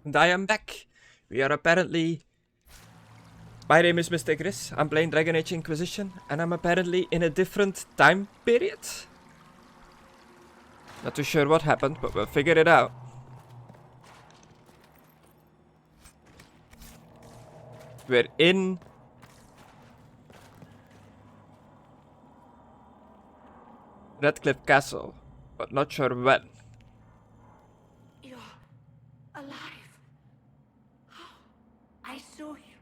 And I am back. We are apparently... My name is Mr. Chris. I'm playing Dragon Age Inquisition, and I'm apparently in a different time period. Not too sure what happened, but we'll figure it out. We're in... Redcliffe Castle, but not sure when. You're alive. I saw you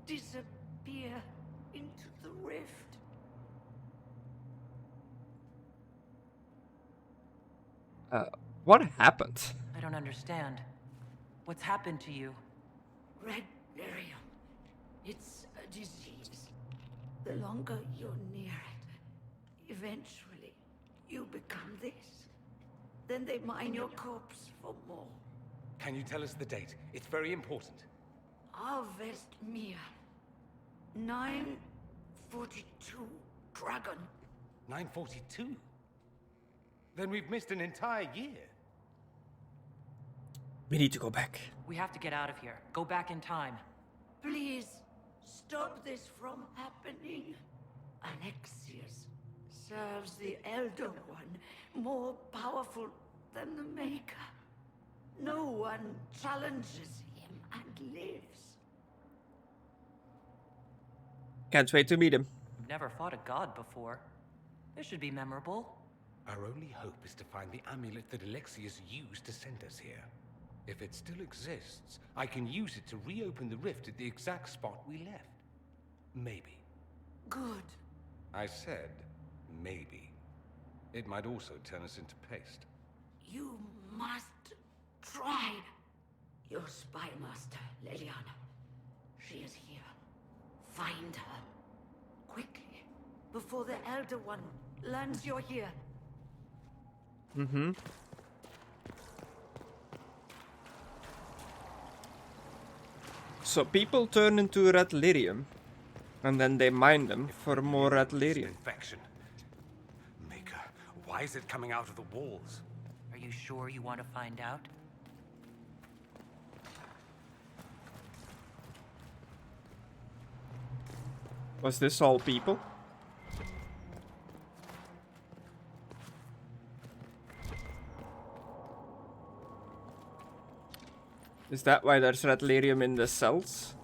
disappear into the rift. What happened? I don't understand. What's happened to you? Red Lyrium. It's a disease. The longer you're near it, eventually you become this. Then they mine your corpse for more. Can you tell us the date? It's very important. Harvest Mir. 942 Dragon. 942? Then we've missed an entire year. We need to go back. We have to get out of here. Go back in time. Please, stop this from happening. Alexius serves the Elder One, more powerful than the Maker. No one challenges him and lives. Can't wait to meet him. I've never fought a god before. This should be memorable. Our only hope is to find the amulet that Alexius used to send us here. If it still exists, I can use it to reopen the rift at the exact spot we left. Maybe. Good. I said, maybe. It might also turn us into paste. You must try. Your spy master, Leliana. She is here. Find her. Quickly. Before the Elder One learns you're here. Mm-hmm. So people turn into red lyrium, and then they mine them for more red lyrium. Infection. Maker, why is it coming out of the walls? Are you sure you want to find out? Was this all people? Is that why there's red lyrium in the cells?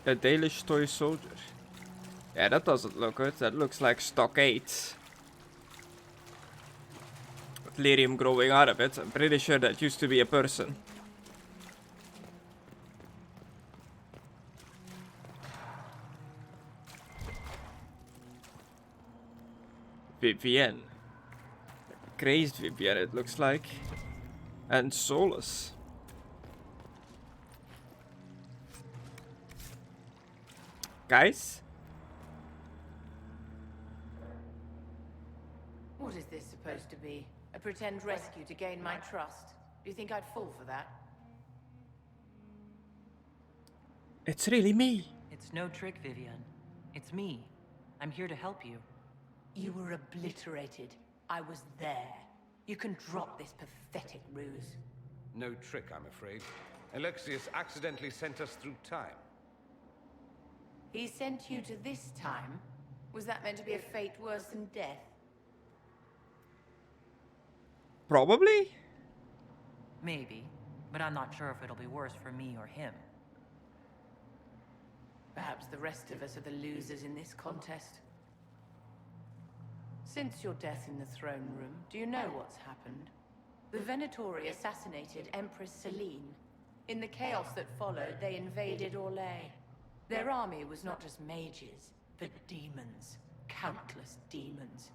A Dalish toy soldier. Yeah, that doesn't look good. That looks like stock 8. With lyrium growing out of it. I'm pretty sure that used to be a person. Vivienne. Crazed Vivienne, it looks like. And Solus. Guys? What is this supposed to be? A pretend rescue to gain my trust? Do you think I'd fall for that? It's really me. It's no trick, Vivian. It's me. I'm here to help you. You were obliterated. I was there. You can drop this pathetic ruse. No trick, I'm afraid. Alexius accidentally sent us through time. He sent you to this time? Was that meant to be a fate worse than death? Probably? Maybe, but I'm not sure if it'll be worse for me or him. Perhaps the rest of us are the losers in this contest. Since your death in the throne room, do you know what's happened? The Venatori assassinated Empress Selene. In the chaos that followed, they invaded Orlais. Their army was not just mages, but demons. Countless demons.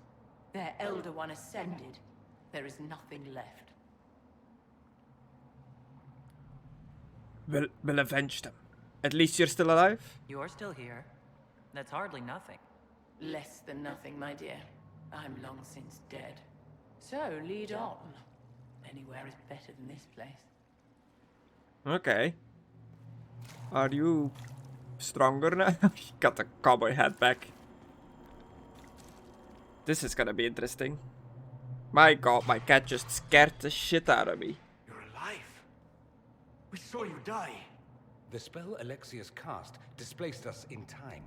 Their Elder One ascended. There is nothing left. We'll avenge them. At least you're still alive? You're still here. That's hardly nothing. Less than nothing, my dear. I'm long since dead. So, lead on. Anywhere is better than this place. Okay. Are you stronger now? Got the cowboy hat back. This is gonna be interesting. My god, my cat just scared the shit out of me. You're alive. We saw you die. The spell Alexia's cast displaced us in time.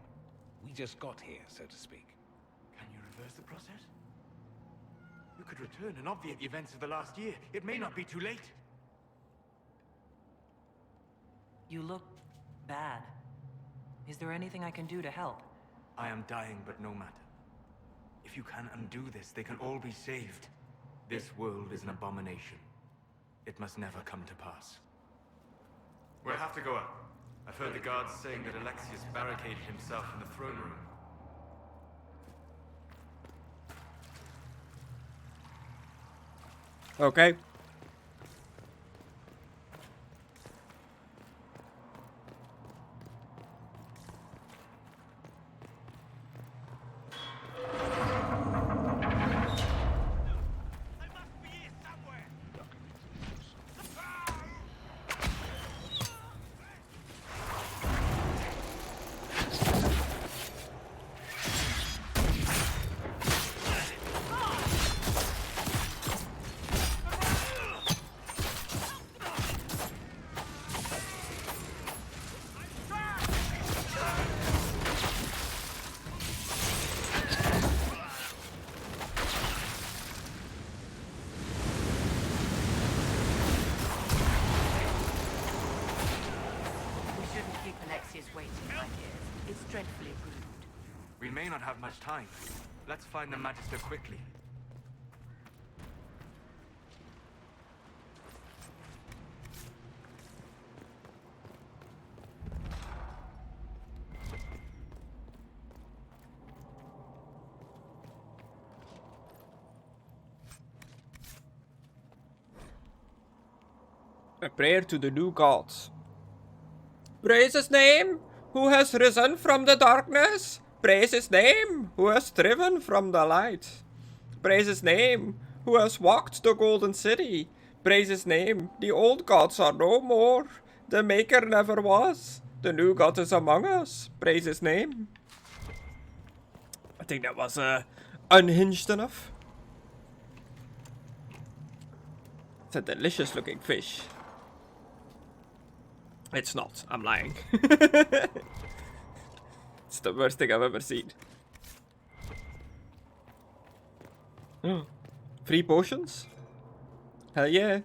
We just got here, so to speak. Can you reverse the process? You could return and obviate the events of the last year. It may not be too late. You look bad. Is there anything I can do to help? I am dying, but no matter. If you can undo this, they can all be saved. This world is an abomination. It must never come to pass. We'll have to go up. I've heard the guards saying that Alexius barricaded himself in the throne room. Okay. It's dreadfully rude. We may not have much time. Let's find the Magister quickly. A prayer to the new gods. Praise his name, who has risen from the darkness. Praise his name, who has driven from the light. Praise his name, who has walked the golden city. Praise his name, the old gods are no more. The maker never was. The new god is among us. Praise his name. I think that was unhinged enough. It's a delicious looking fish. It's not. I'm lying. It's the worst thing I've ever seen. Free potions? Hell yeah.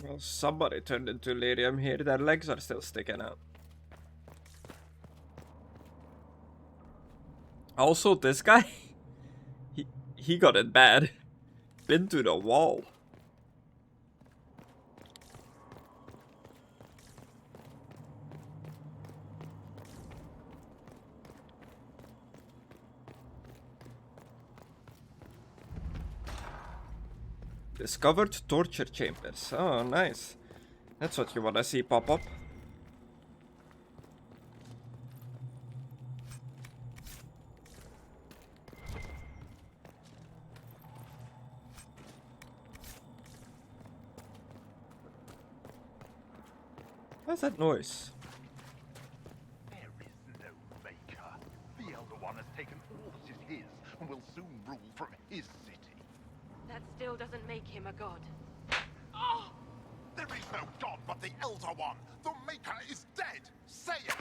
Well, somebody turned into lyrium here. Their legs are still sticking out. Also, this guy, he got it bad. Been to the wall. Discovered torture chambers. Oh, nice. That's what you wanna see pop up. What's that noise? There is no maker. The Elder One has taken rule from his city. That still doesn't make him a god. There is no god but the Elder One. The Maker is dead. Say it.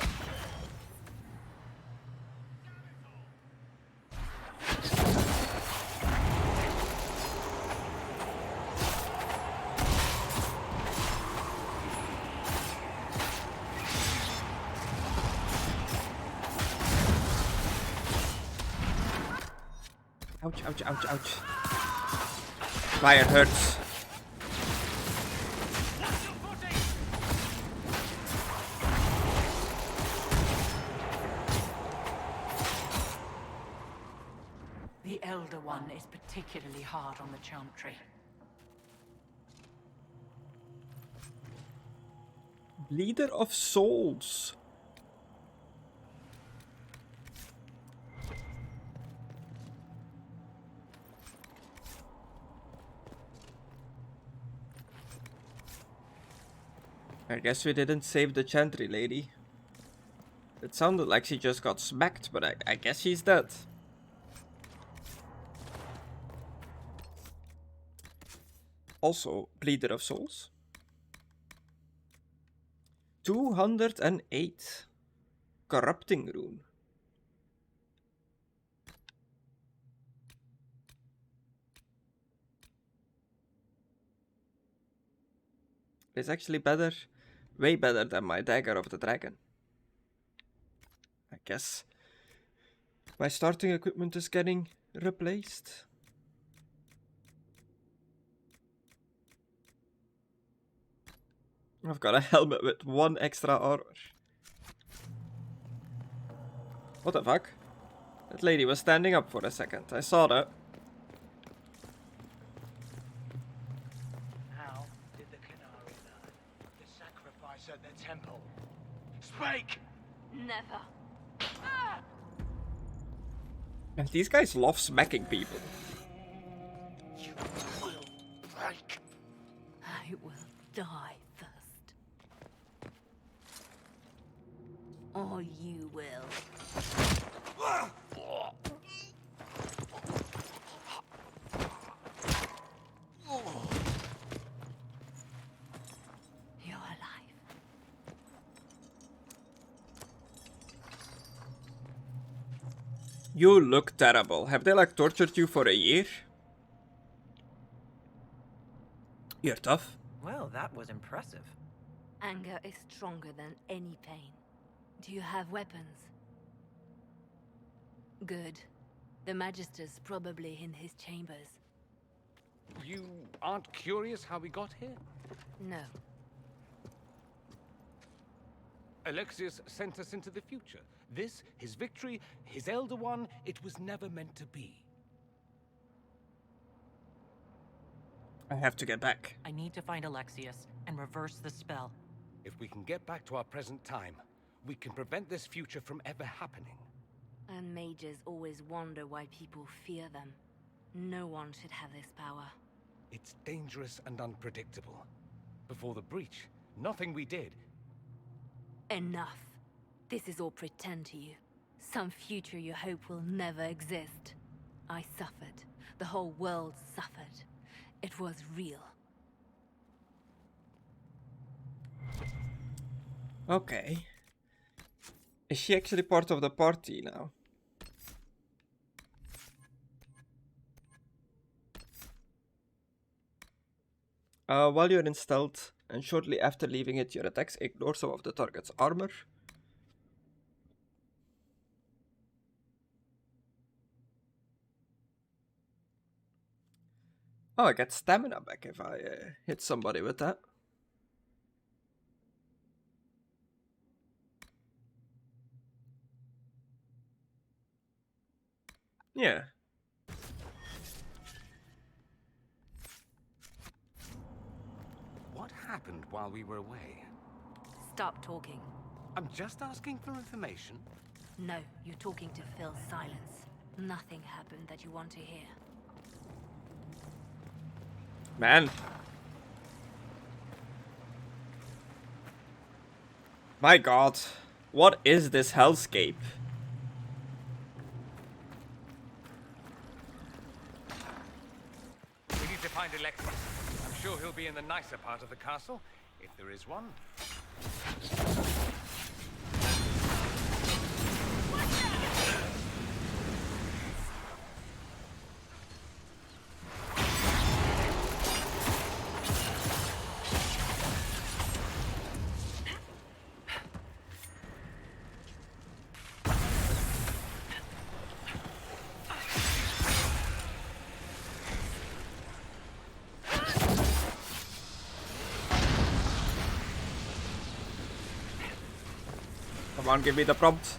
Ouch, ouch, ouch, ouch. Why it hurts. The Elder One is particularly hard on the Chantry. Leader of Souls. I guess we didn't save the Chantry lady. It sounded like she just got smacked, but I guess she's dead. Also, Bleeder of Souls. 208. Corrupting Rune. It's actually better, way better than my Dagger of the Dragon. I guess my starting equipment is getting replaced. I've got a helmet with 1 extra armor. What the fuck? That lady was standing up for a second. I saw that. How did the Canary learn the sacrifice at the temple? Speak! Never. And these guys love smacking people. You will break. I will die first. Or you will. You're alive. You look terrible. Have they like tortured you for a year? You're tough. Well, that was impressive. Anger is stronger than any pain. Do you have weapons? Good. The Magister's probably in his chambers. You aren't curious how we got here? No. Alexius sent us into the future. This, his victory, his Elder One, it was never meant to be. I have to get back. I need to find Alexius and reverse the spell. If we can get back to our present time, we can prevent this future from ever happening. And mages always wonder why people fear them. No one should have this power. It's dangerous and unpredictable. Before the breach, nothing we did. Enough. This is all pretend to you. Some future you hope will never exist. I suffered. The whole world suffered. It was real. Okay. Is she actually part of the party now? While you're in stealth, and shortly after leaving it, your attacks ignore some of the target's armor. Oh, I get stamina back if I hit somebody with that. Yeah. What happened while we were away? Stop talking. I'm just asking for information. No, you're talking to fill silence. Nothing happened that you want to hear. Man. My god. What is this hellscape? to find Alexius. I'm sure he'll be in the nicer part of the castle, if there is one. Come on, give me the prompt.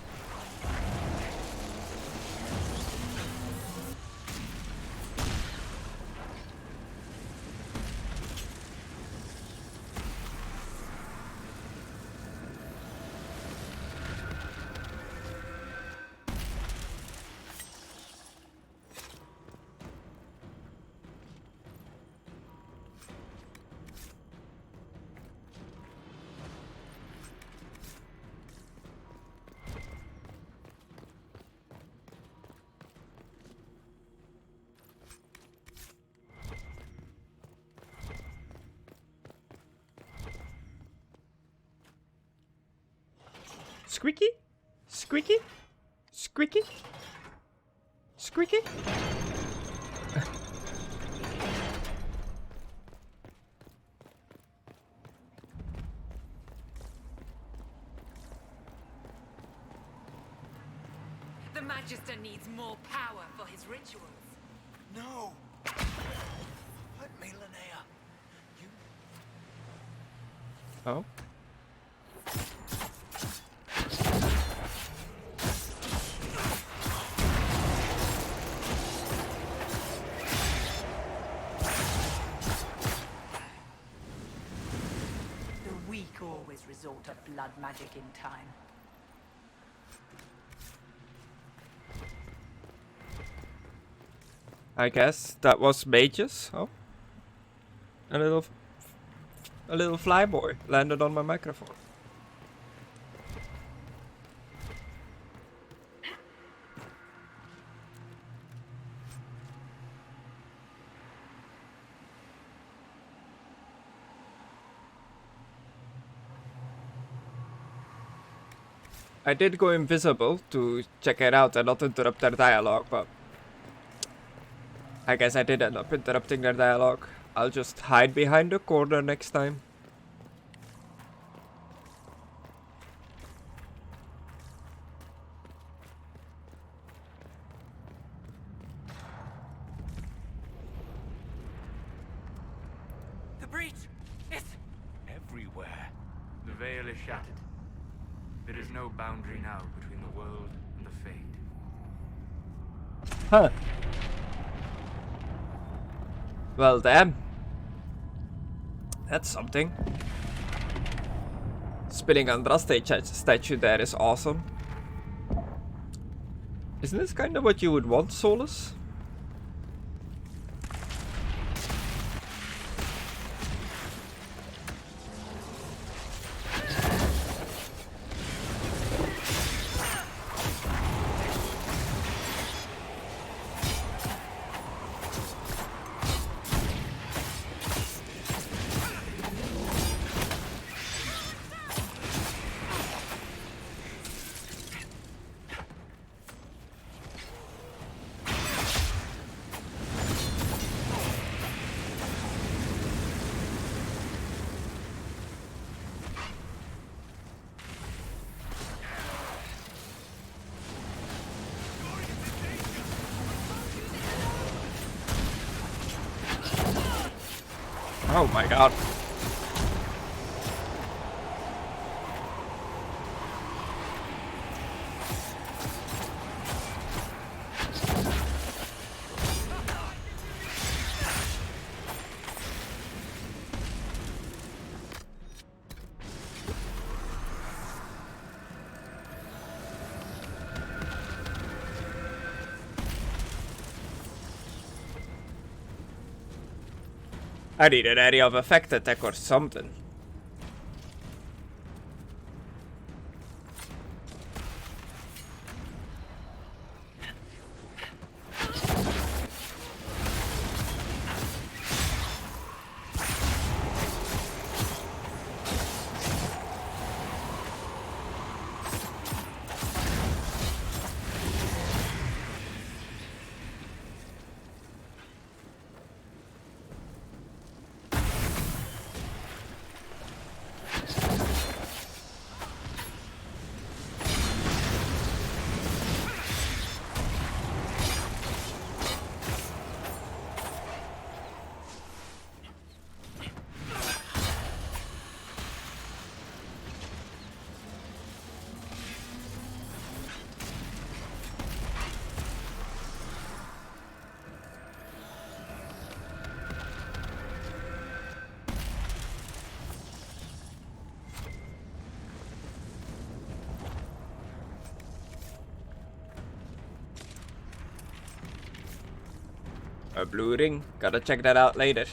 Squeaky? Squeaky? Squeaky? Squeaky? The Magister needs more power for his rituals. No! Let me, Linnea. You... Oh? The weak always resort to blood magic in time. I guess that was mages. Oh. A little flyboy landed on my microphone. I did go invisible to check it out and not interrupt their dialogue, but I guess I did end up interrupting their dialogue. I'll just hide behind the corner next time. The breach! It's... Everywhere. The veil is shattered. There is no boundary now between the world and the Fade. Huh. Well, damn. That's something. Spinning Andraste statue there is awesome. Isn't this kind of what you would want, Solus? Oh my god. I need an area of effect attack or something. A blue ring. Gotta check that out later.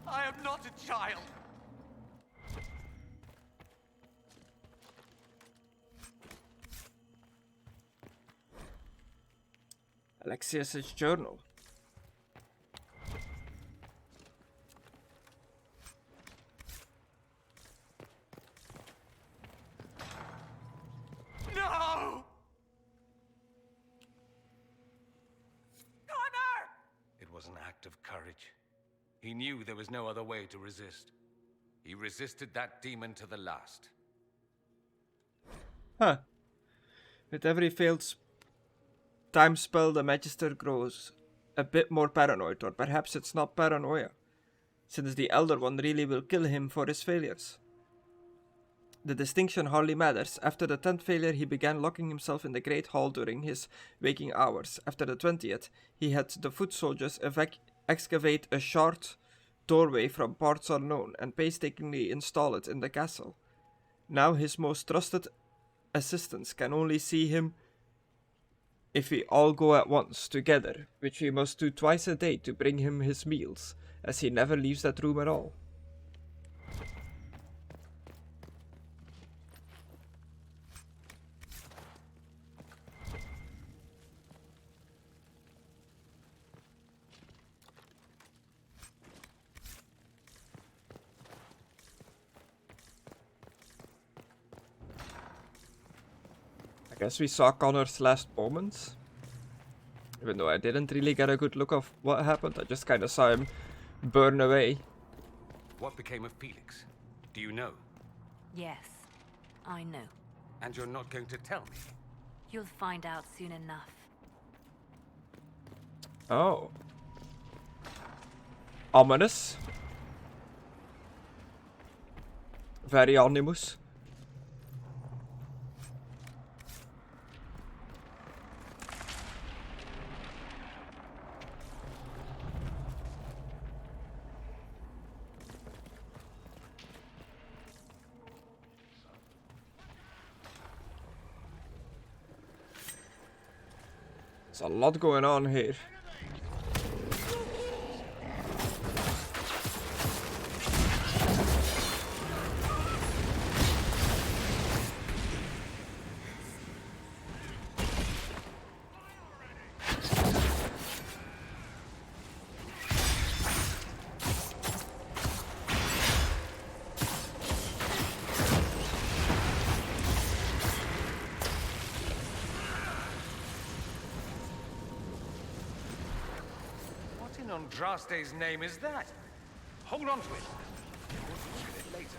I am not a child. Alexius's journal. No! It was an act of courage. He knew there was no other way to resist. He resisted that demon to the last. Huh. With every failed time spell, the Magister grows a bit more paranoid, or perhaps it's not paranoia, since the Elder One really will kill him for his failures. The distinction hardly matters. After the 10th failure, he began locking himself in the Great Hall during his waking hours. After the 20th, he had the foot soldiers excavate a short doorway from parts unknown and painstakingly install it in the castle. Now his most trusted assistants can only see him if we all go at once together, which we must do twice a day to bring him his meals, as he never leaves that room at all. I guess we saw Connor's last moments. Even though I didn't really get a good look of what happened, I just kind of saw him burn away. What became of Felix? Do you know? Yes, I know. And you're not going to tell me? You'll find out soon enough. Oh. Ominous. Very ominous. There's a lot going on here. Andraste's name is that? Hold on to it. We'll look at it later.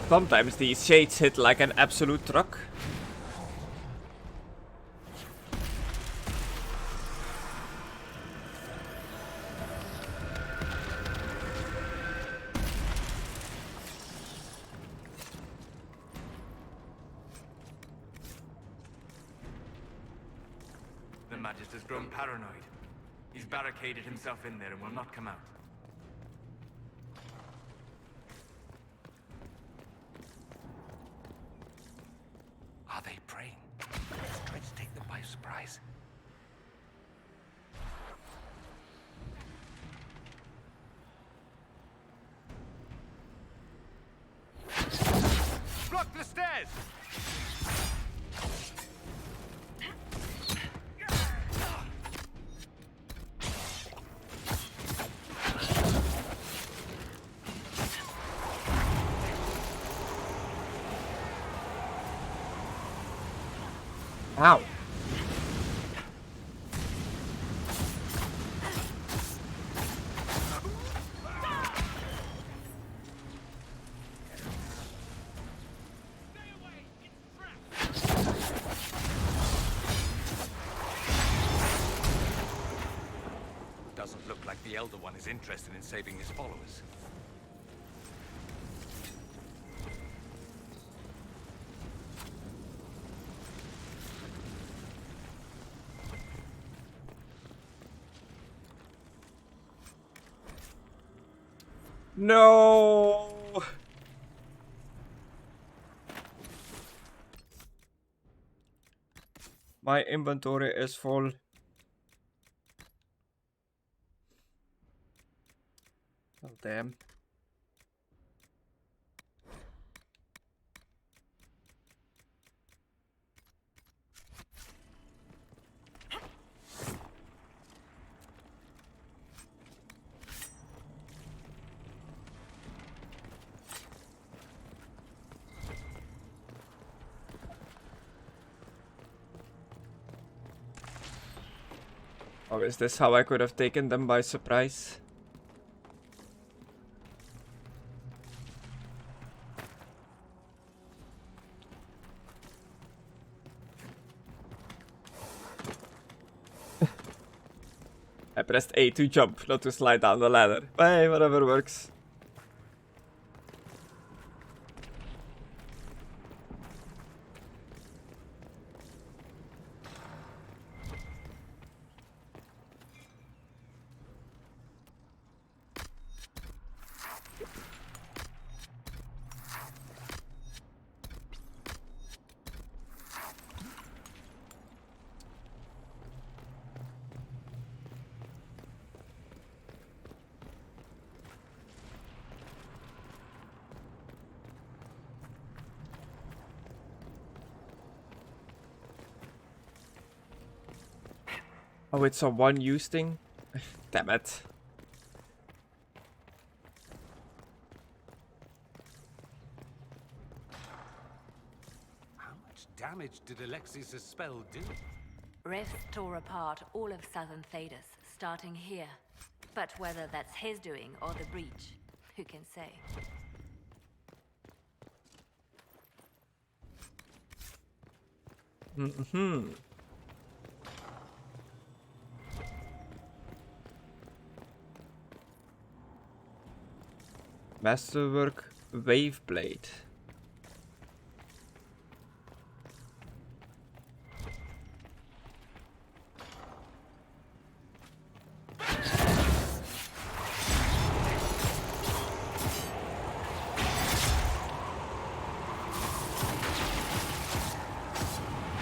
Sometimes these shades hit like an absolute truck. The Magister's grown paranoid. He's barricaded himself in there and will not come out. Are they praying? Let's try to take them by surprise. Block the stairs! Ow. Doesn't look like the Elder One is interested in saving his followers. No. My inventory is full. Oh, damn. Oh, is this how I could have taken them by surprise? I pressed A to jump, not to slide down the ladder. Hey, whatever works. Oh, it's a one-use thing? Damn it. How much damage did Alexius' spell do? Rifts tore apart all of southern Thedas, starting here. But whether that's his doing or the breach, who can say? Mm-hmm. Masterwork Waveblade.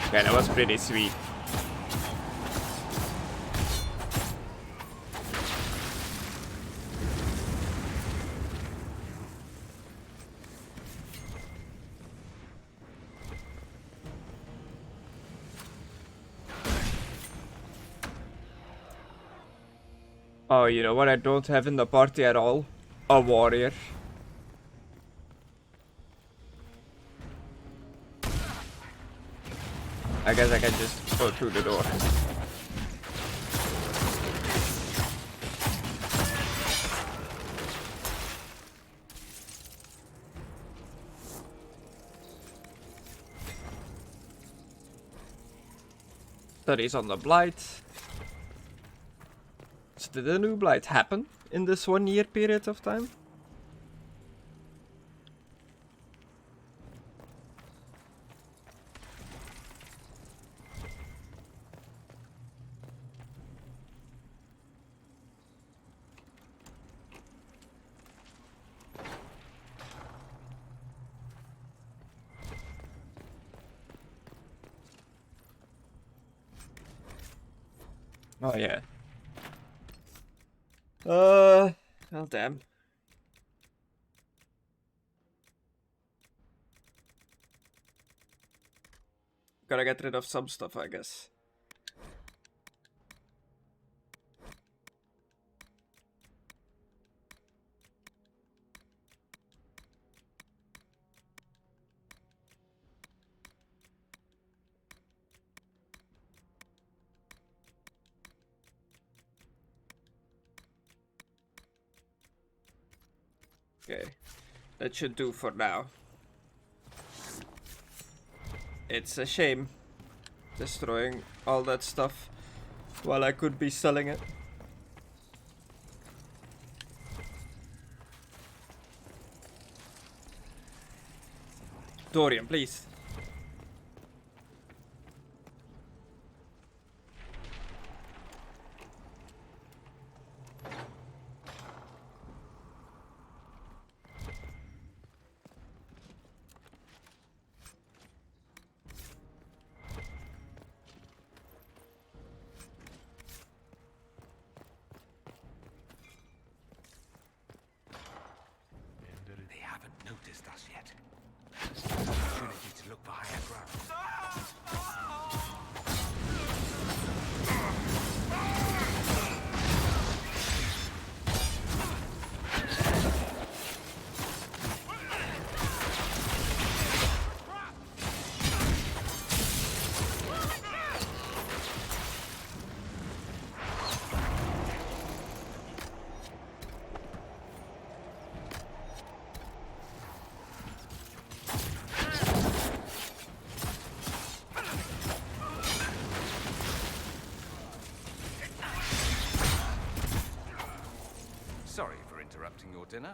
Okay, that was pretty sweet. Oh, you know what I don't have in the party at all? A warrior. I guess I can just go through the door. Studies on the Blight. So did a new Blight happen in this 1 year period of time? Oh yeah. Well damn. Gotta get rid of some stuff, I guess. Okay, that should do for now. It's a shame destroying all that stuff while I could be selling it. Dorian, please. They haven't noticed us yet. Opportunity to look for higher ground. Sorry for interrupting your dinner.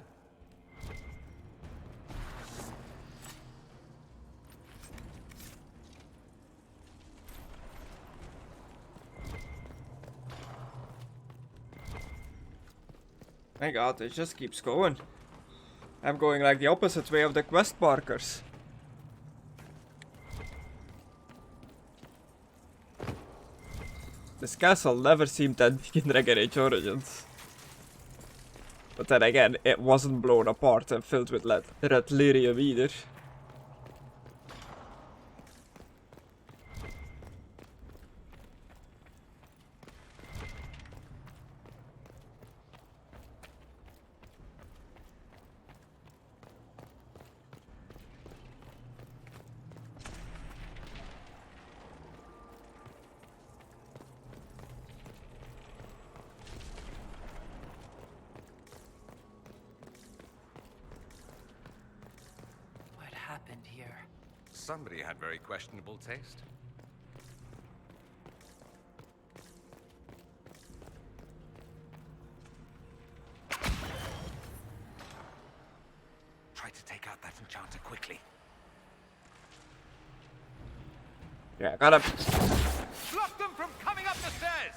My god, it just keeps going. I'm going like the opposite way of the quest markers. This castle never seemed that big in Dragon Age Origins. But then again, it wasn't blown apart and filled with red lyrium either. What happened here? Somebody had very questionable taste. Try to take out that enchanter quickly. Yeah, got him. Block them from coming up the stairs!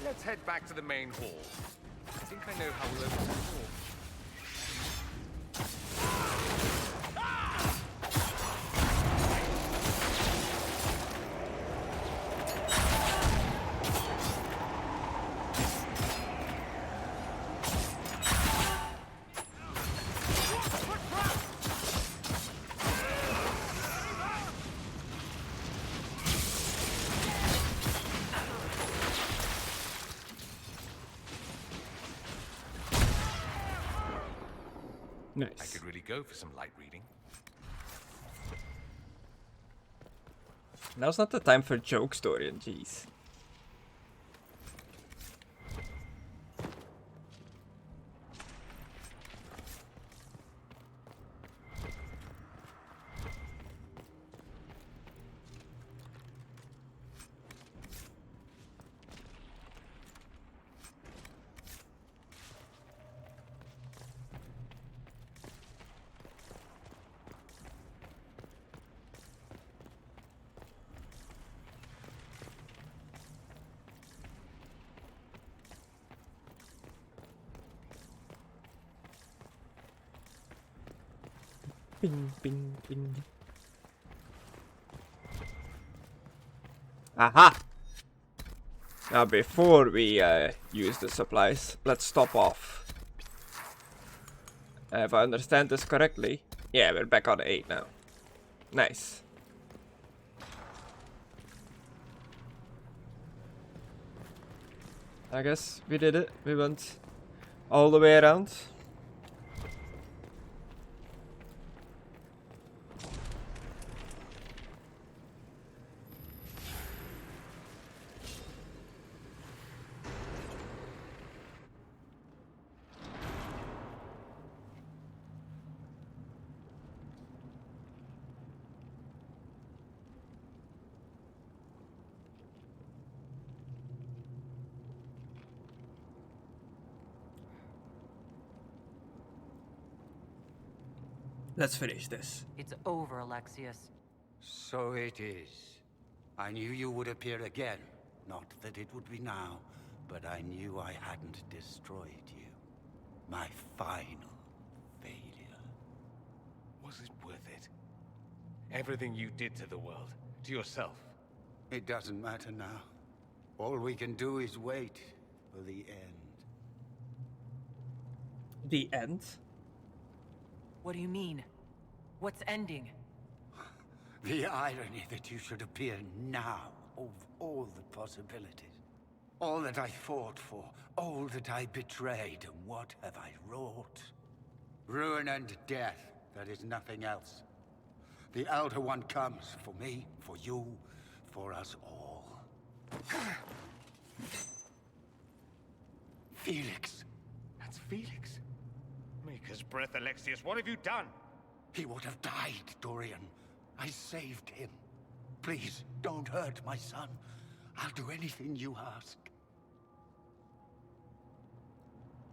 Let's head back to the main hall. I think I know how we'll open the door. I Nice. could really go for some light reading. Now's not the time for jokes, Dorian, jeez. Bing, bing, bing. Aha! Now before we use the supplies, let's stop off. If I understand this correctly, yeah, we're back on 8 now. Nice. I guess we did it. We went all the way around. Let's finish this. It's over, Alexius. So it is. I knew you would appear again. Not that it would be now, but I knew I hadn't destroyed you. My final failure. Was it worth it? Everything you did to the world, to yourself. It doesn't matter now. All we can do is wait for the end. The end? What do you mean? What's ending? The irony that you should appear now of all the possibilities. All that I fought for, all that I betrayed, and what have I wrought? Ruin and death, there is nothing else. The Elder One comes for me, for you, for us all. Felix. That's Felix. Maker's breath, Alexius, what have you done? He would have died, Dorian. I saved him. Please, don't hurt my son. I'll do anything you ask.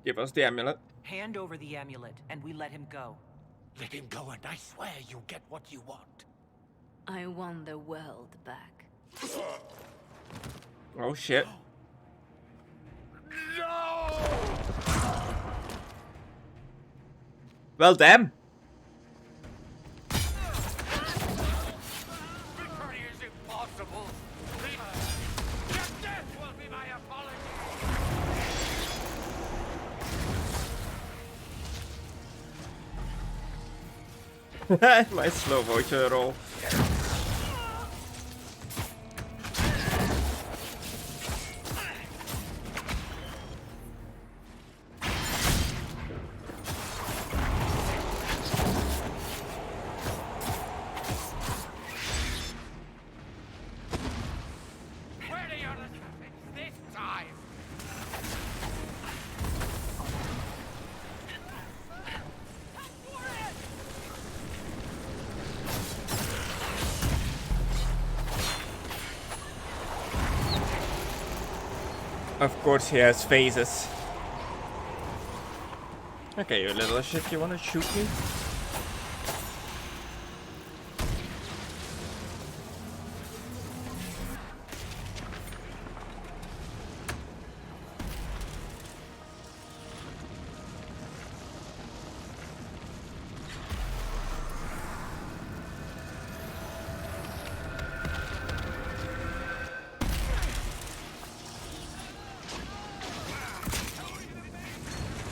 Give us the amulet. Hand over the amulet, and we let him go. Let him go, and I swear you'll get what you want. I want the world back. Oh shit. No! Well, damn. Victory is impossible. Your death will be my apology. My slow motion roll. Where are your traffic this time? Of course he has phases. Okay, you little shit, you wanna shoot me?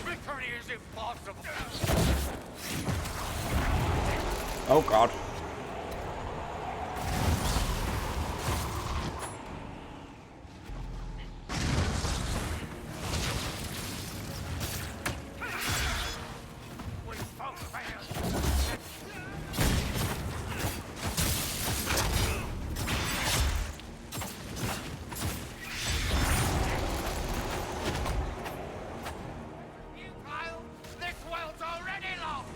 Victory is impossible. Oh god. We both failed. You Kyle, this world's already lost.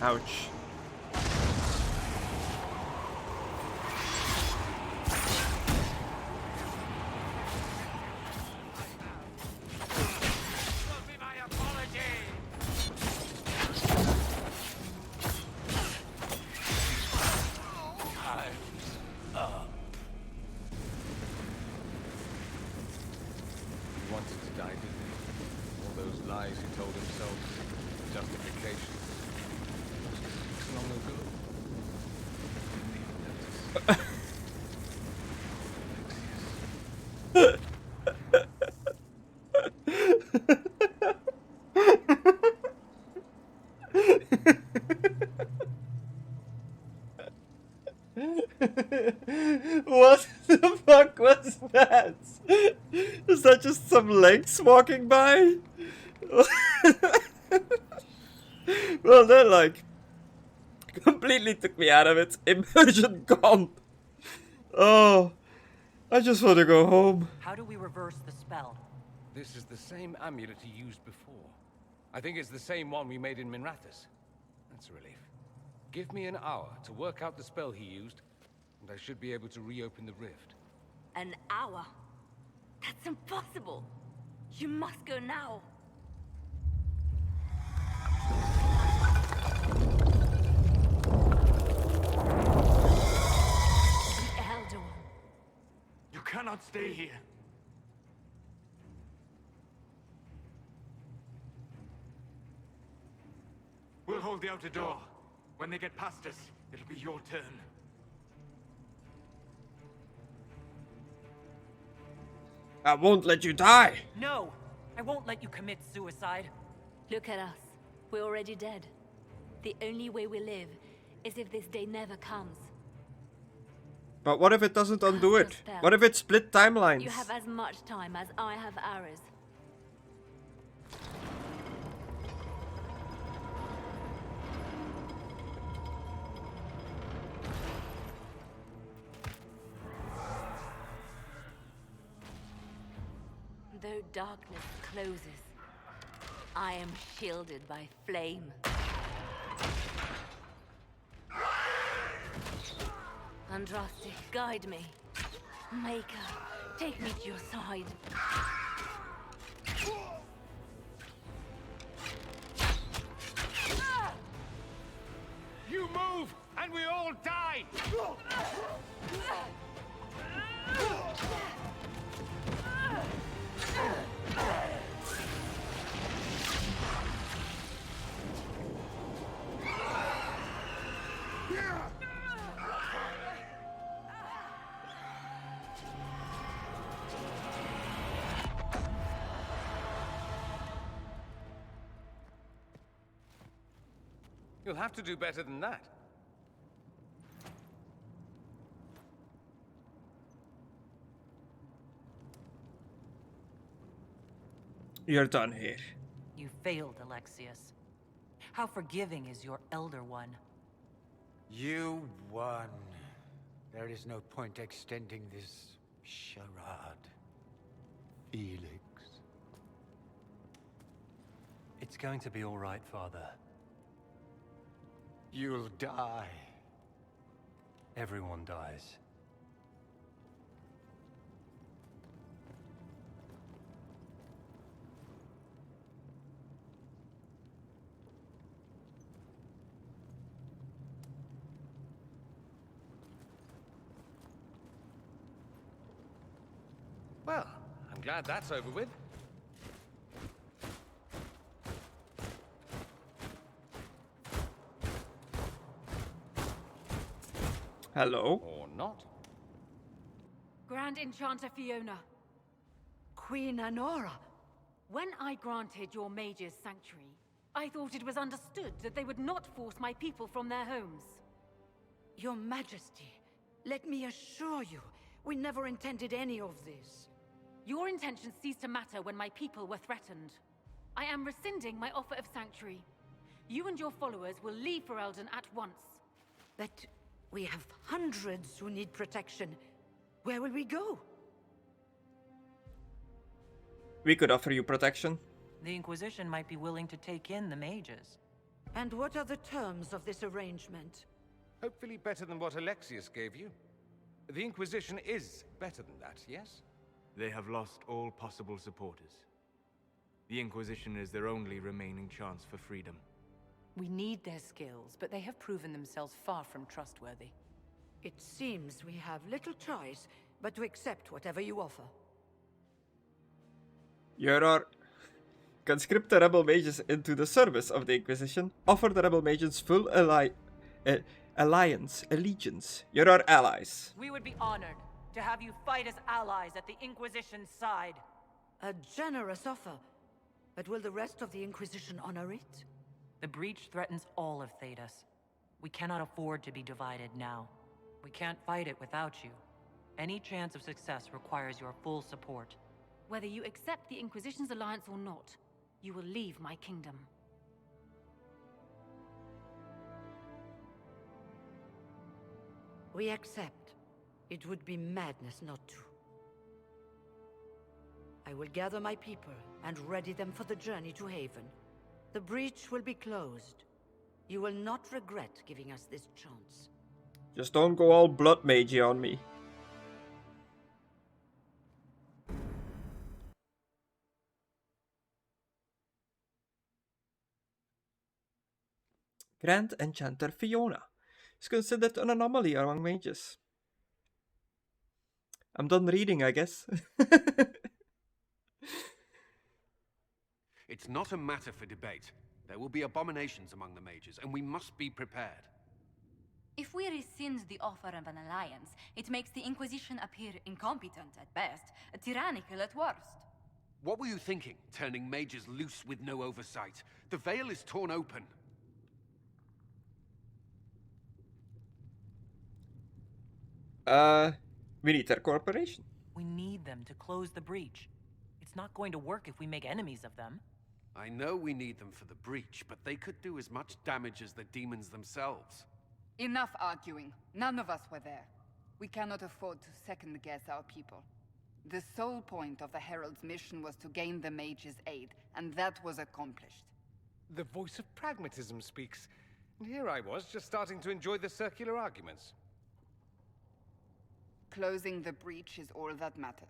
Ouch. Will be my apology. He wanted to die, didn't he? All those lies he told himself, justifications. It's long ago. Didn't even notice. Alexius. Is that just some legs walking by? Well, that like completely took me out of it. Immersion gone. Oh, I just want to go home. How do we reverse the spell? This is the same amulet he used before. I think it's the same one we made in Minrathous. That's a relief. Give me an hour to work out the spell he used, and I should be able to reopen the rift. An hour? That's impossible. You must go now. The Elder One. You cannot stay here. We'll hold the outer door. When they get past us, it'll be your turn. I won't let you die. No! I won't let you commit suicide. Look at us. We're already dead. The only way we live is if this day never comes. But what if it doesn't undo Cast it? a spell. What if it split timelines? You have as much time as I have hours. Though darkness closes, I am shielded by flame. Andraste, guide me. Maker, take me to your side. You move, and we all die! You'll have to do better than that. You're done here. You failed, Alexius. How forgiving is your Elder One? You won. There is no point extending this charade. Felix. It's going to be all right, Father. You'll die. Everyone dies. Well, I'm glad that's over with. Hello? Or not. Grand Enchanter Fiona. Queen Anora. When I granted your mages sanctuary, I thought it was understood that they would not force my people from their homes. Your Majesty, let me assure you, we never intended any of this. Your intentions ceased to matter when my people were threatened. I am rescinding my offer of sanctuary. You and your followers will leave Ferelden at once. But we have hundreds who need protection. Where will we go? We could offer you protection. The Inquisition might be willing to take in the mages. And what are the terms of this arrangement? Hopefully better than what Alexius gave you. The Inquisition is better than that, yes? They have lost all possible supporters. The Inquisition is their only remaining chance for freedom. We need their skills, but they have proven themselves far from trustworthy. It seems we have little choice but to accept whatever you offer. Your conscript the rebel mages into the service of the Inquisition. Offer the rebel mages full allegiance. You're our allies. We would be honored to have you fight as allies at the Inquisition's side. A generous offer. But will the rest of the Inquisition honor it? The breach threatens all of Thedas. We cannot afford to be divided now. We can't fight it without you. Any chance of success requires your full support. Whether you accept the Inquisition's alliance or not, you will leave my kingdom. We accept. It would be madness not to. I will gather my people and ready them for the journey to Haven. The breach will be closed. You will not regret giving us this chance. Just don't go all blood magey on me. Grand Enchanter Fiona is considered an anomaly among mages. I'm done reading, I guess. It's not a matter for debate. There will be abominations among the mages, and we must be prepared. If we rescind the offer of an alliance, it makes the Inquisition appear incompetent at best, tyrannical at worst. What were you thinking, turning mages loose with no oversight? The veil is torn open. We need their cooperation. We need them to close the breach. It's not going to work if we make enemies of them. I know we need them for the breach, but they could do as much damage as the demons themselves. Enough arguing. None of us were there. We cannot afford to second-guess our people. The sole point of the Herald's mission was to gain the mage's aid, and that was accomplished. The voice of pragmatism speaks. And here I was, just starting to enjoy the circular arguments. Closing the breach is all that matters.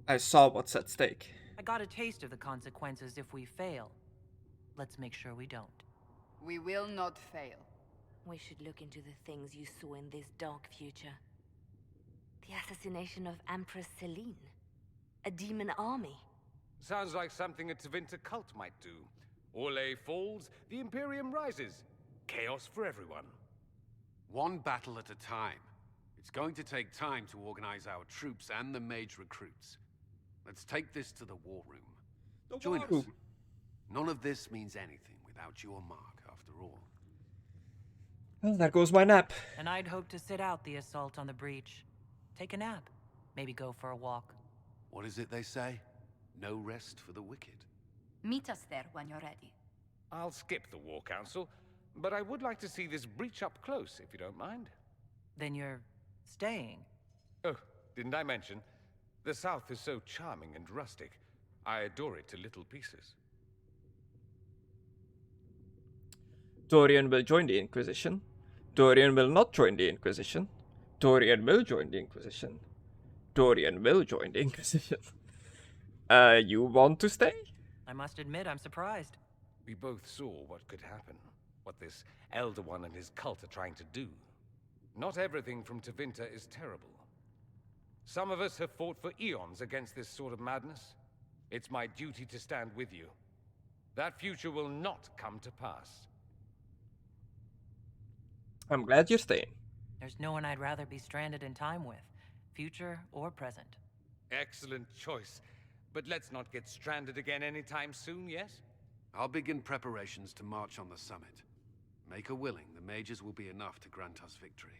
I saw what's at stake. I got a taste of the consequences if we fail. Let's make sure we don't. We will not fail. We should look into the things you saw in this dark future. The assassination of Empress Celine. A demon army. Sounds like something a Tevinter cult might do. Orlais falls, the Imperium rises. Chaos for everyone. One battle at a time. It's going to take time to organize our troops and the mage recruits. Let's take this to the war room. Join us. None of this means anything without your mark, after all. Well, there goes my nap. And I'd hope to sit out the assault on the breach. Take a nap. Maybe go for a walk. What is it they say? No rest for the wicked. Meet us there when you're ready. I'll skip the War Council, but I would like to see this breach up close, if you don't mind. Then you're staying. Oh, didn't I mention? The South is so charming and rustic. I adore it to little pieces. Dorian will join the Inquisition. Dorian will not join the Inquisition. Dorian will join the Inquisition. Dorian will join the Inquisition. You want to stay? I must admit, I'm surprised. We both saw what could happen. What this Elder One and his cult are trying to do. Not everything from Tevinter is terrible. Some of us have fought for eons against this sort of madness. It's my duty to stand with you. That future will not come to pass. I'm glad you're staying. There's no one I'd rather be stranded in time with, future or present. Excellent choice. But let's not get stranded again anytime soon, yes? I'll begin preparations to march on the summit. Make her willing, the mages will be enough to grant us victory.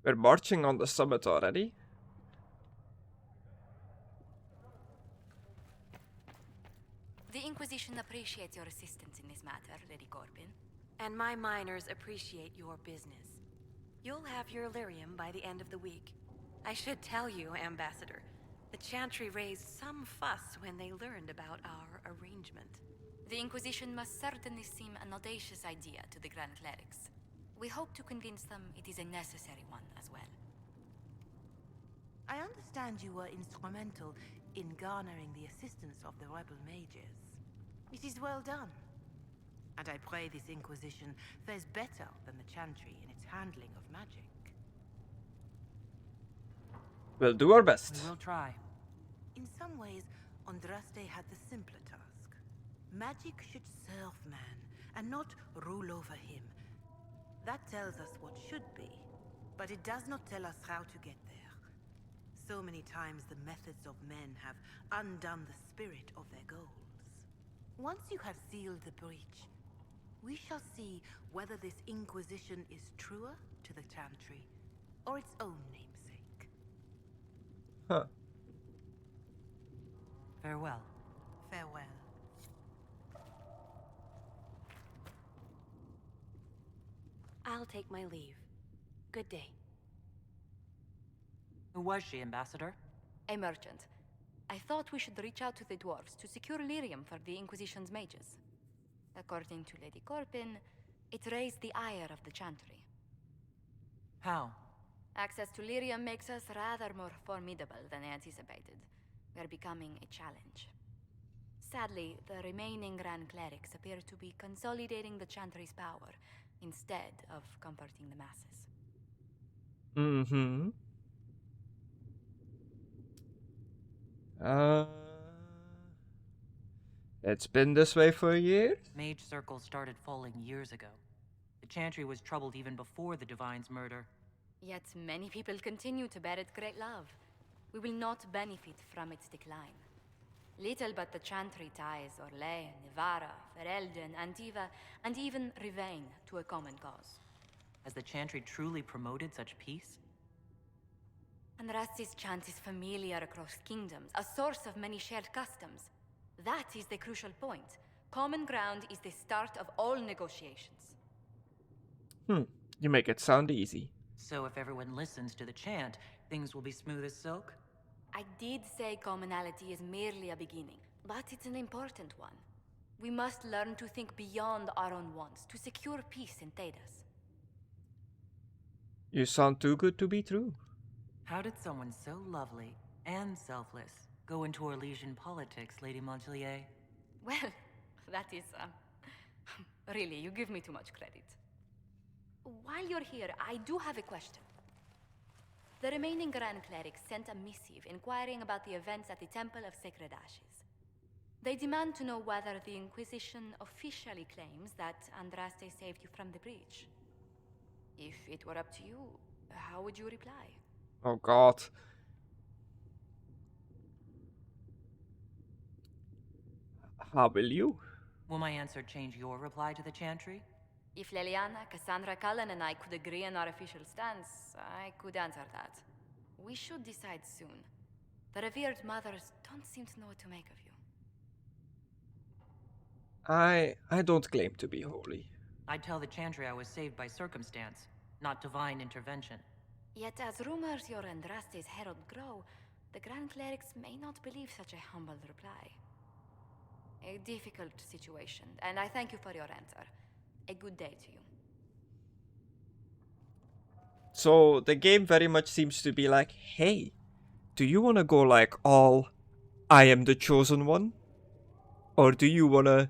We're marching on the summit already. The Inquisition appreciates your assistance in this matter, Lady Corbin. And my miners appreciate your business. You'll have your Illyrium by the end of the week. I should tell you, Ambassador, the Chantry raised some fuss when they learned about our arrangement. The Inquisition must certainly seem an audacious idea to the Grand Clerics. We hope to convince them it is a necessary one as well. I understand you were instrumental in garnering the assistance of the rebel mages. It is well done. And I pray this Inquisition fares better than the Chantry in its handling of magic. We'll do our best. We will try. In some ways, Andraste had the simpler task. Magic should serve man, and not rule over him. That tells us what should be, but it does not tell us how to get there. So many times the methods of men have undone the spirit of their goals. Once you have sealed the breach, we shall see whether this Inquisition is truer to the Chantry, or its own namesake. Huh. Farewell. Farewell. I'll take my leave. Good day. Who was she, Ambassador? A merchant. I thought we should reach out to the dwarves to secure lyrium for the Inquisition's mages. According to Lady Corpin, it raised the ire of the Chantry. How? Access to lyrium makes us rather more formidable than anticipated. We're becoming a challenge. Sadly, the remaining Grand Clerics appear to be consolidating the Chantry's power, instead of comforting the masses. Mm-hmm. It's been this way for years? Mage circles started falling years ago. The Chantry was troubled even before the Divine's murder. Yet many people continue to bear it great love. We will not benefit from its decline. Little but the Chantry ties Orlais, Nevarra, Ferelden, Antiva, and even Rivain to a common cause. Has the Chantry truly promoted such peace? Andraste's chant is familiar across kingdoms, a source of many shared customs. That is the crucial point. Common ground is the start of all negotiations. You make it sound easy. So if everyone listens to the chant, things will be smooth as silk? I did say commonality is merely a beginning, but it's an important one. We must learn to think beyond our own wants to secure peace in Thedas. You sound too good to be true. How did someone so lovely and selfless go into Orlesian politics, Lady Montelier? Well, that is, really, you give me too much credit. While you're here, I do have a question. The remaining Grand Clerics sent a missive inquiring about the events at the Temple of Sacred Ashes. They demand to know whether the Inquisition officially claims that Andraste saved you from the breach. If it were up to you, how would you reply? Oh god. How will you? Will my answer change your reply to the Chantry? If Leliana, Cassandra Cullen, and I could agree on our official stance, I could answer that. We should decide soon. The revered mothers don't seem to know what to make of you. I don't claim to be holy. I'd tell the Chantry I was saved by circumstance, not divine intervention. Yet as rumors your Andraste's herald grow, the Grand Clerics may not believe such a humble reply. A difficult situation, and I thank you for your answer. A good day to you. So the game very much seems to be like, hey, do you want to go like all I am the chosen one? Or do you want to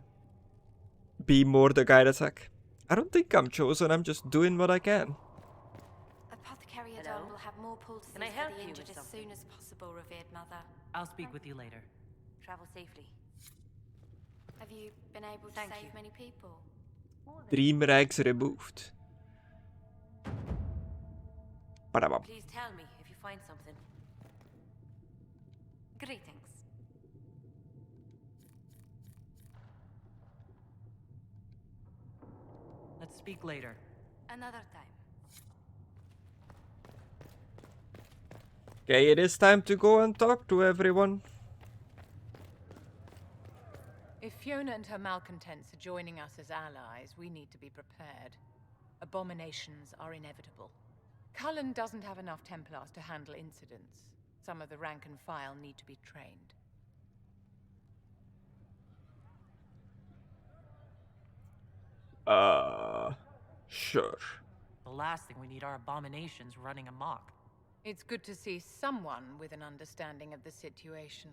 be more the guy that's like, I don't think I'm chosen, I'm just doing what I can. Apothecary Adon will have more poultices for the injured as soon as possible, revered mother. I'll speak with you later. Travel safely. Have you been able to save many people? Dream rags removed. Ba-da-bum. Please tell me if you find something. Greetings. Let's speak later. Another time. Okay, it is time to go and talk to everyone. If Fiona and her malcontents are joining us as allies, we need to be prepared. Abominations are inevitable. Cullen doesn't have enough Templars to handle incidents. Some of the rank and file need to be trained. Sure. The last thing we need are abominations running amok. It's good to see someone with an understanding of the situation.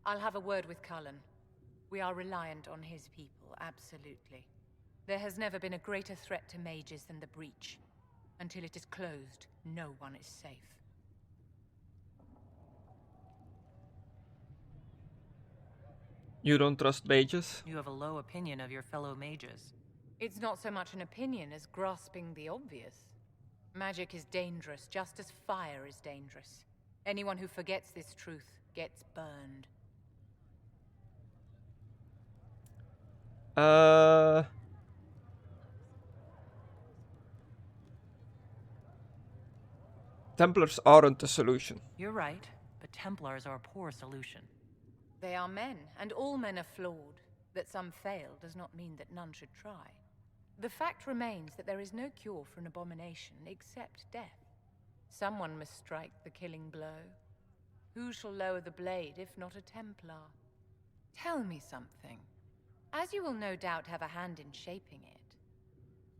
I'll have a word with Cullen. We are reliant on his people, absolutely. There has never been a greater threat to mages than the breach. Until it is closed, no one is safe. You don't trust mages? You have a low opinion of your fellow mages. It's not so much an opinion as grasping the obvious. Magic is dangerous, just as fire is dangerous. Anyone who forgets this truth gets burned. Templars aren't the solution. You're right, but Templars are a poor solution. They are men, and all men are flawed. That some fail does not mean that none should try. The fact remains that there is no cure for an abomination except death. Someone must strike the killing blow. Who shall lower the blade if not a Templar? Tell me something. As you will no doubt have a hand in shaping it,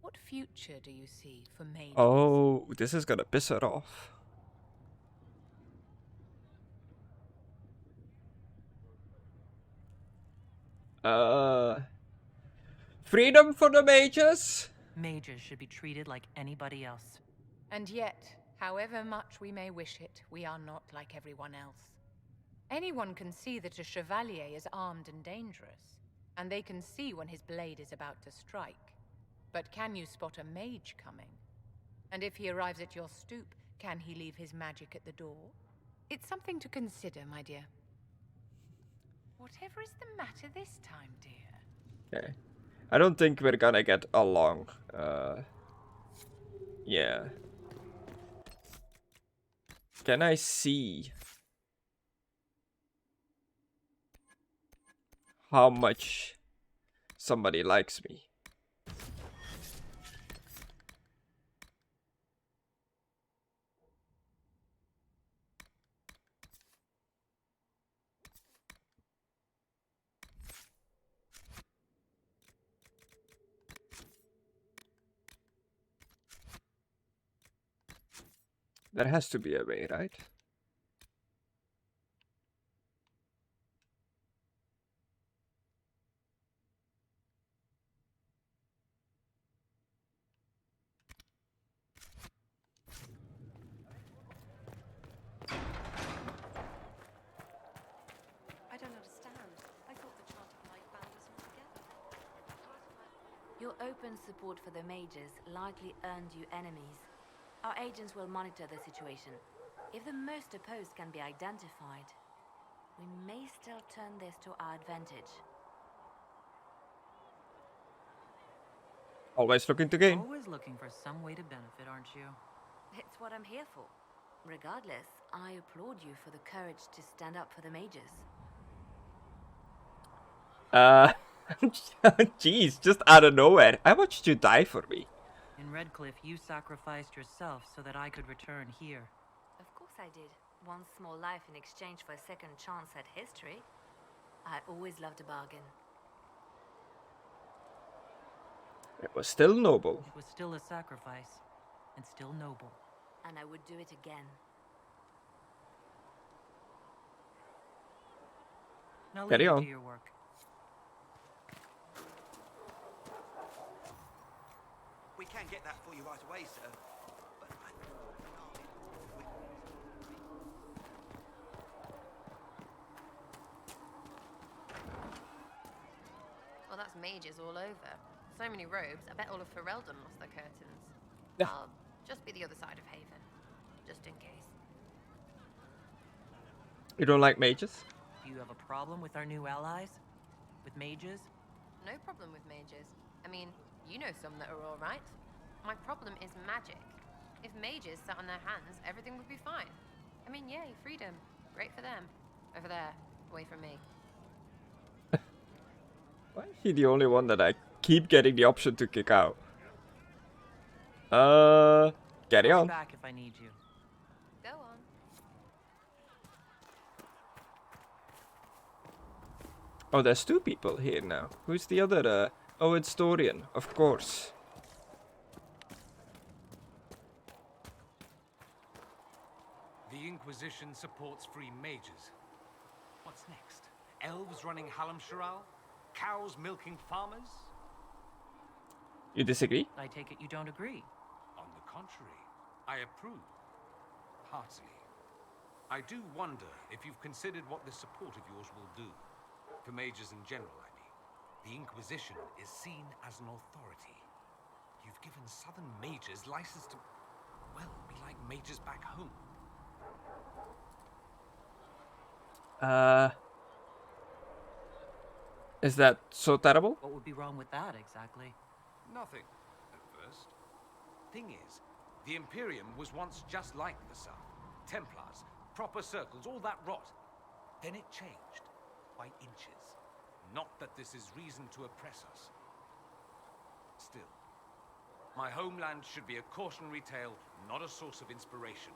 what future do you see for mages? Oh, this is gonna piss her off. Freedom for the mages? Mages should be treated like anybody else. And yet, however much we may wish it, we are not like everyone else. Anyone can see that a chevalier is armed and dangerous, and they can see when his blade is about to strike. But can you spot a mage coming? And if he arrives at your stoop, can he leave his magic at the door? It's something to consider, my dear. Whatever is the matter this time, dear? Okay. I don't think we're gonna get along. Yeah. Can I see how much somebody likes me? There has to be a way, right? I don't understand. I thought the chart of light bound us all together. Your open support for the mages likely earned you enemies. Our agents will monitor the situation. If the most opposed can be identified, we may still turn this to our advantage. Always looking to gain. Always looking for some way to benefit, aren't you? It's what I'm here for. Regardless, I applaud you for the courage to stand up for the mages. Jeez, just out of nowhere. I watched you die for me. In Redcliffe, you sacrificed yourself so that I could return here. Of course I did. One small life in exchange for a second chance at history. I always loved a bargain. It was still noble. It was still a sacrifice, and still noble. And I would do it again. Now Carry leave on. to your work. We can get that for you right away, sir. But Well, that's mages all over. So many robes, I bet all of Ferelden lost their curtains. Yeah. I'll just be the other side of Haven, just in case. You don't like mages? Do you have a problem with our new allies? With mages? No problem with mages. I mean, you know some that are all right. My problem is magic. If mages sat on their hands, everything would be fine. I mean, yay, freedom. Great for them. Over there, away from me. Why is he the only one that I keep getting the option to kick out? Carry I'll on. be back if I need you. Go on. Oh, there's two people here now. Who's the other? Oh, it's Dorian, of course. The Inquisition supports free mages. What's next? Elves running Hallam Sharal? Cows milking farmers? You disagree? I take it you don't agree. On the contrary, I approve. Heartily. I do wonder if you've considered what this support of yours will do. For mages in general, I mean. The Inquisition is seen as an authority. You've given southern mages license to, well, be like mages back home. Is that so terrible? What would be wrong with that, exactly? Nothing, at first. Thing is, the Imperium was once just like the South. Templars, proper circles, all that rot. Then it changed, by inches. Not that this is reason to oppress us. Still, my homeland should be a cautionary tale, not a source of inspiration.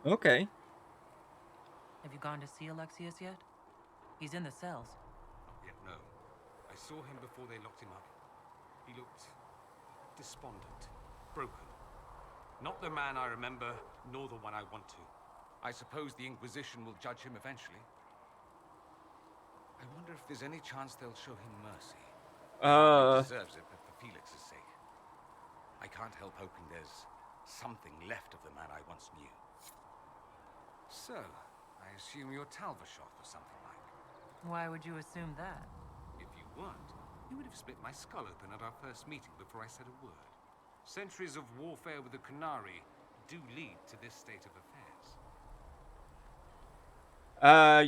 Okay. Have you gone to see Alexius yet? He's in the cells. Not yet, no. I saw him before they locked him up. He looked despondent, broken. Not the man I remember, nor the one I want to. I suppose the Inquisition will judge him eventually. I wonder if there's any chance they'll show him mercy. He deserves it, but for Felix's sake. I can't help hoping there's something left of the man I once knew. So, I assume you're Talvashoth or something like. Why would you assume that? If you weren't, you would have split my skull open at our first meeting before I said a word. Centuries of warfare with the Qunari do lead to this state of affairs.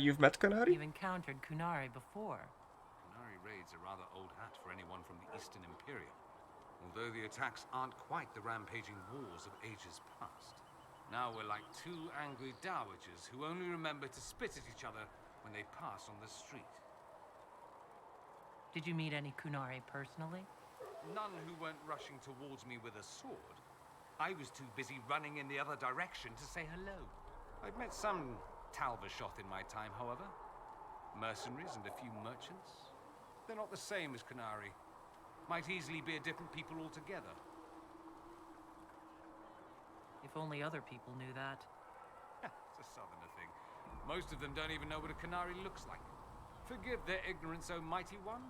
You've met Qunari? You've encountered Qunari before. Qunari raids are rather old hat for anyone from the Eastern Imperium. Although the attacks aren't quite the rampaging wars of ages past. Now we're like two angry dowagers who only remember to spit at each other when they pass on the street. Did you meet any Qunari personally? None who weren't rushing towards me with a sword. I was too busy running in the other direction to say hello. I've met some Talvashoth in my time, however. Mercenaries and a few merchants. They're not the same as Qunari. Might easily be a different people altogether. If only other people knew that. It's a southerner thing. Most of them don't even know what a Qunari looks like. Forgive their ignorance, O mighty one.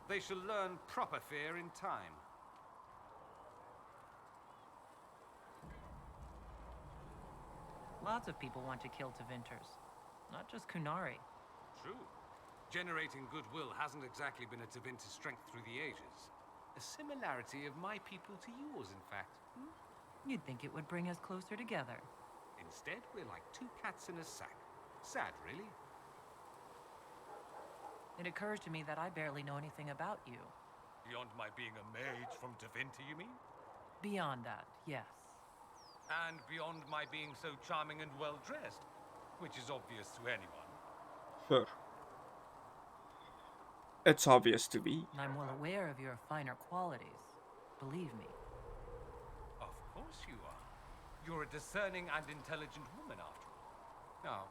They shall learn proper fear in time. Lots of people want to kill Tevinters. Not just Qunari. True. Generating goodwill hasn't exactly been a Tevinter strength through the ages. A similarity of my people to yours, in fact. You'd think it would bring us closer together. Instead, we're like two cats in a sack. Sad, really. It occurs to me that I barely know anything about you. Beyond my being a mage from Tevinter, you mean? Beyond that, yes. And beyond my being so charming and well-dressed, which is obvious to anyone. Sure. It's obvious to me. I'm well aware of your finer qualities. Believe me. Of course you are. You're a discerning and intelligent woman, after all. Now,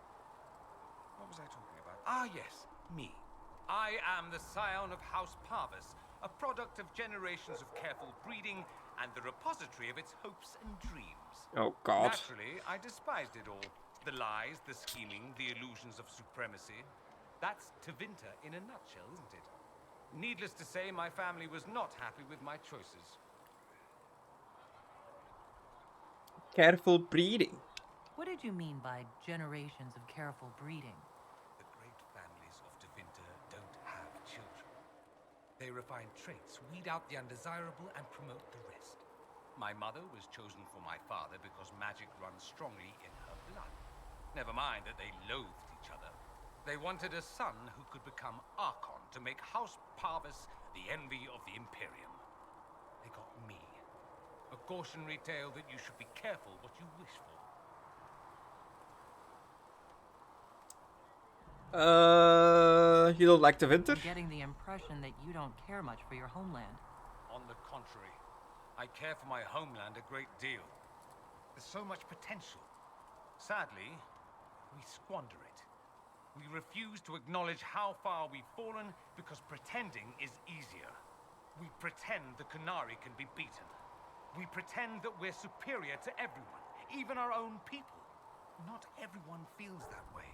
what was I talking about? Ah, yes, me. I am the scion of House Parvis, a product of generations of careful breeding and the repository of its hopes and dreams. Oh, God. Naturally, I despised it all. The lies, the scheming, the illusions of supremacy. That's Tevinter in a nutshell, isn't it? Needless to say, my family was not happy with my choices. Careful breeding. What did you mean by generations of careful breeding? The great families of Tevinter don't have children. They refine traits, weed out the undesirable, and promote the rest. My mother was chosen for my father because magic runs strongly in her blood. Never mind that they loathed each other. They wanted a son who could become Archon to make House Parvis the envy of the Imperium. They got me. A cautionary tale that you should be careful what you wish for. You don't like the winter? I'm getting the impression that you don't care much for your homeland. On the contrary, I care for my homeland a great deal. There's so much potential. Sadly, we squander it. We refuse to acknowledge how far we've fallen because pretending is easier. We pretend the Qunari can be beaten. We pretend that we're superior to everyone, even our own people. Not everyone feels that way.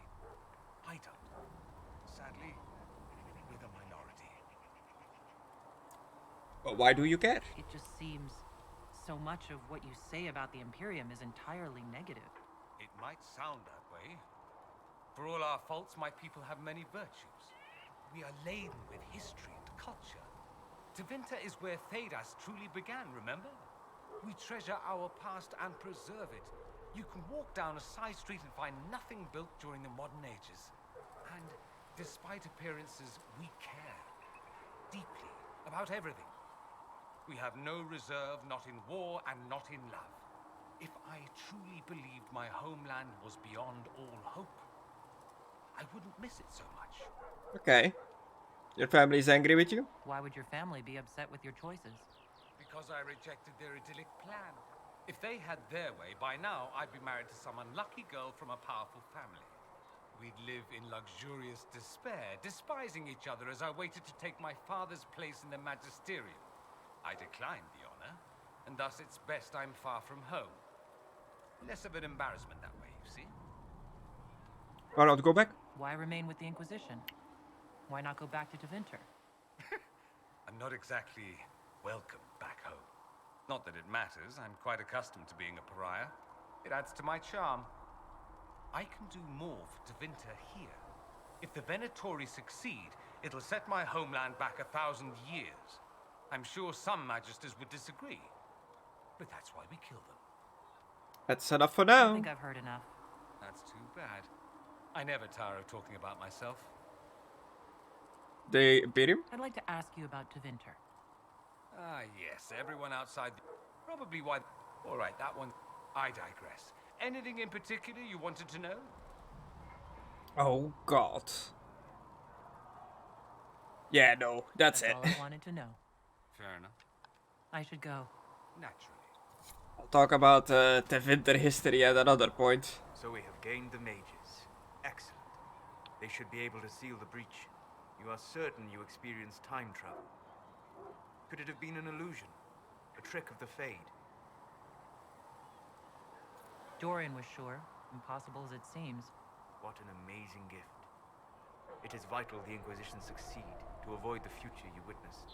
I don't. Sadly, we're the minority. But why do you care? It just seems so much of what you say about the Imperium is entirely negative. It might sound that way. For all our faults, my people have many virtues. We are laden with history and culture. Tevinter is where Thedas truly began, remember? We treasure our past and preserve it. You can walk down a side street and find nothing built during the modern ages. And despite appearances, we care deeply about everything. We have no reserve, not in war and not in love. If I truly believed my homeland was beyond all hope, I wouldn't miss it so much. Okay. Your family is angry with you? Why would your family be upset with your choices? Because I rejected their idyllic plan. If they had their way, by now I'd be married to some unlucky girl from a powerful family. We'd live in luxurious despair, despising each other as I waited to take my father's place in the magisterium. I declined the honor, and thus it's best I'm far from home. Less of an embarrassment that way, you see? Why not go back? Why remain with the Inquisition? Why not go back to Tevinter? I'm not exactly welcome back home. Not that it matters, I'm quite accustomed to being a pariah. It adds to my charm. I can do more for Tevinter here. If the Venatori succeed, it'll set my homeland back 1,000 years. I'm sure some magisters would disagree, but that's why we kill them. That's enough for now. I think I've heard enough. That's too bad. I never tire of talking about myself. They beat him? I'd like to ask you about Tevinter. Ah, yes, everyone outside. Probably why. All right, that one. I digress. Anything in particular you wanted to know? Oh, God. Yeah, no, that's it. All I wanted to know. Fair enough. I should go. Naturally. I'll talk about the winter history at another point. So we have gained the mages. Excellent. They should be able to seal the breach. You are certain you experienced time travel? Could it have been an illusion? A trick of the Fade? Dorian was sure. Impossible as it seems. What an amazing gift. It is vital the Inquisition succeed to avoid the future you witnessed.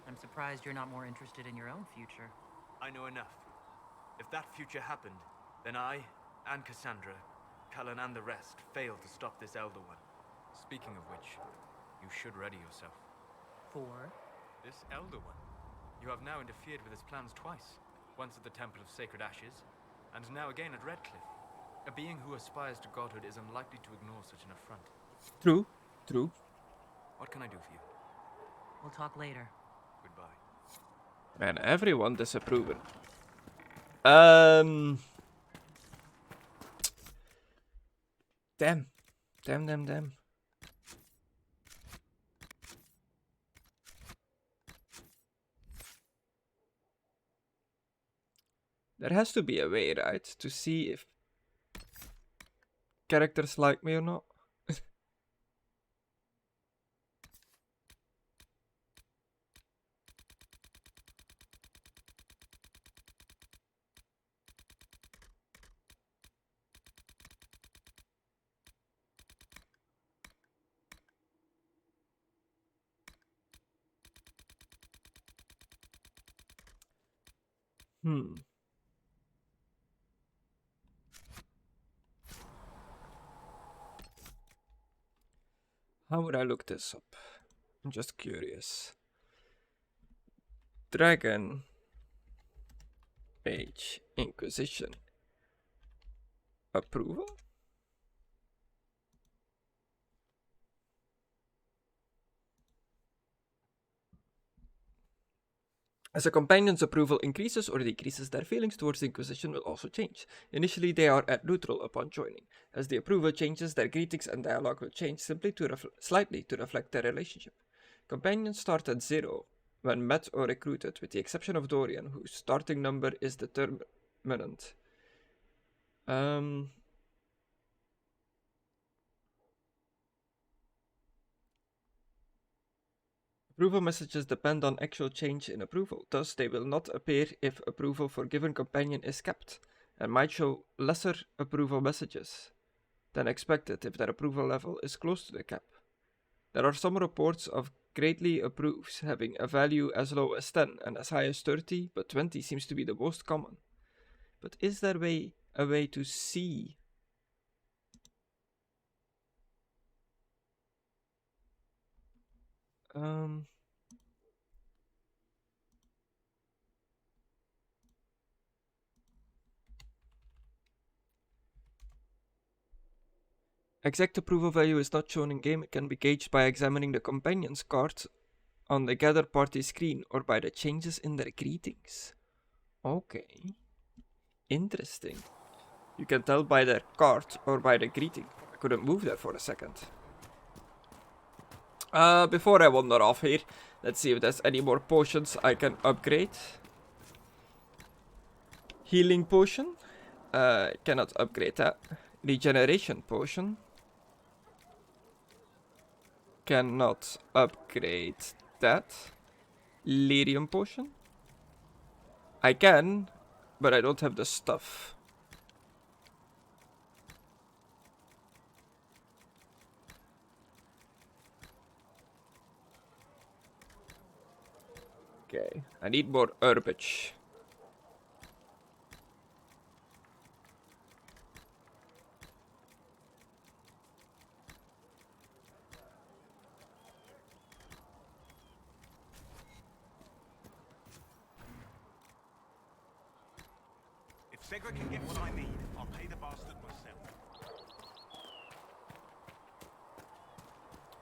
I'm surprised you're not more interested in your own future. I know enough. If that future happened, then I, and Cassandra, Cullen and the rest, failed to stop this Elder One. Speaking of which, you should ready yourself. For? This Elder One. You have now interfered with his plans twice. Once at the Temple of Sacred Ashes, and now again at Redcliffe. A being who aspires to godhood is unlikely to ignore such an affront. True, true. What can I do for you? We'll talk later. Goodbye. Man, everyone disapproving. Damn. Damn. There has to be a way, right? To see if characters like me or not. How would I look this up? I'm just curious. Dragon Age Inquisition approval? As a companion's approval increases or decreases, their feelings towards the Inquisition will also change. Initially, they are at neutral upon joining. As the approval changes, their greetings and dialogue will change slightly to reflect their relationship. Companions start at 0 when met or recruited, with the exception of Dorian, whose starting number is determinant. Approval messages depend on actual change in approval, thus they will not appear if approval for given companion is kept, and might show lesser approval messages than expected if their approval level is close to the cap. There are some reports of greatly approves having a value as low as 10 and as high as 30, but 20 seems to be the most common. But is there a way to see? Exact approval value is not shown in game. It can be gauged by examining the companion's card on the gather party screen or by the changes in their greetings. Okay. Interesting. You can tell by their cart or by the greeting. I couldn't move there for a second. Before I wander off here, let's see if there's any more potions I can upgrade. Healing potion. Cannot upgrade that. Regeneration potion. Cannot upgrade that. Lyrium potion. I can, but I don't have the stuff. Okay, I need more herbage. If Segra can get what I need, I'll pay the bastard myself.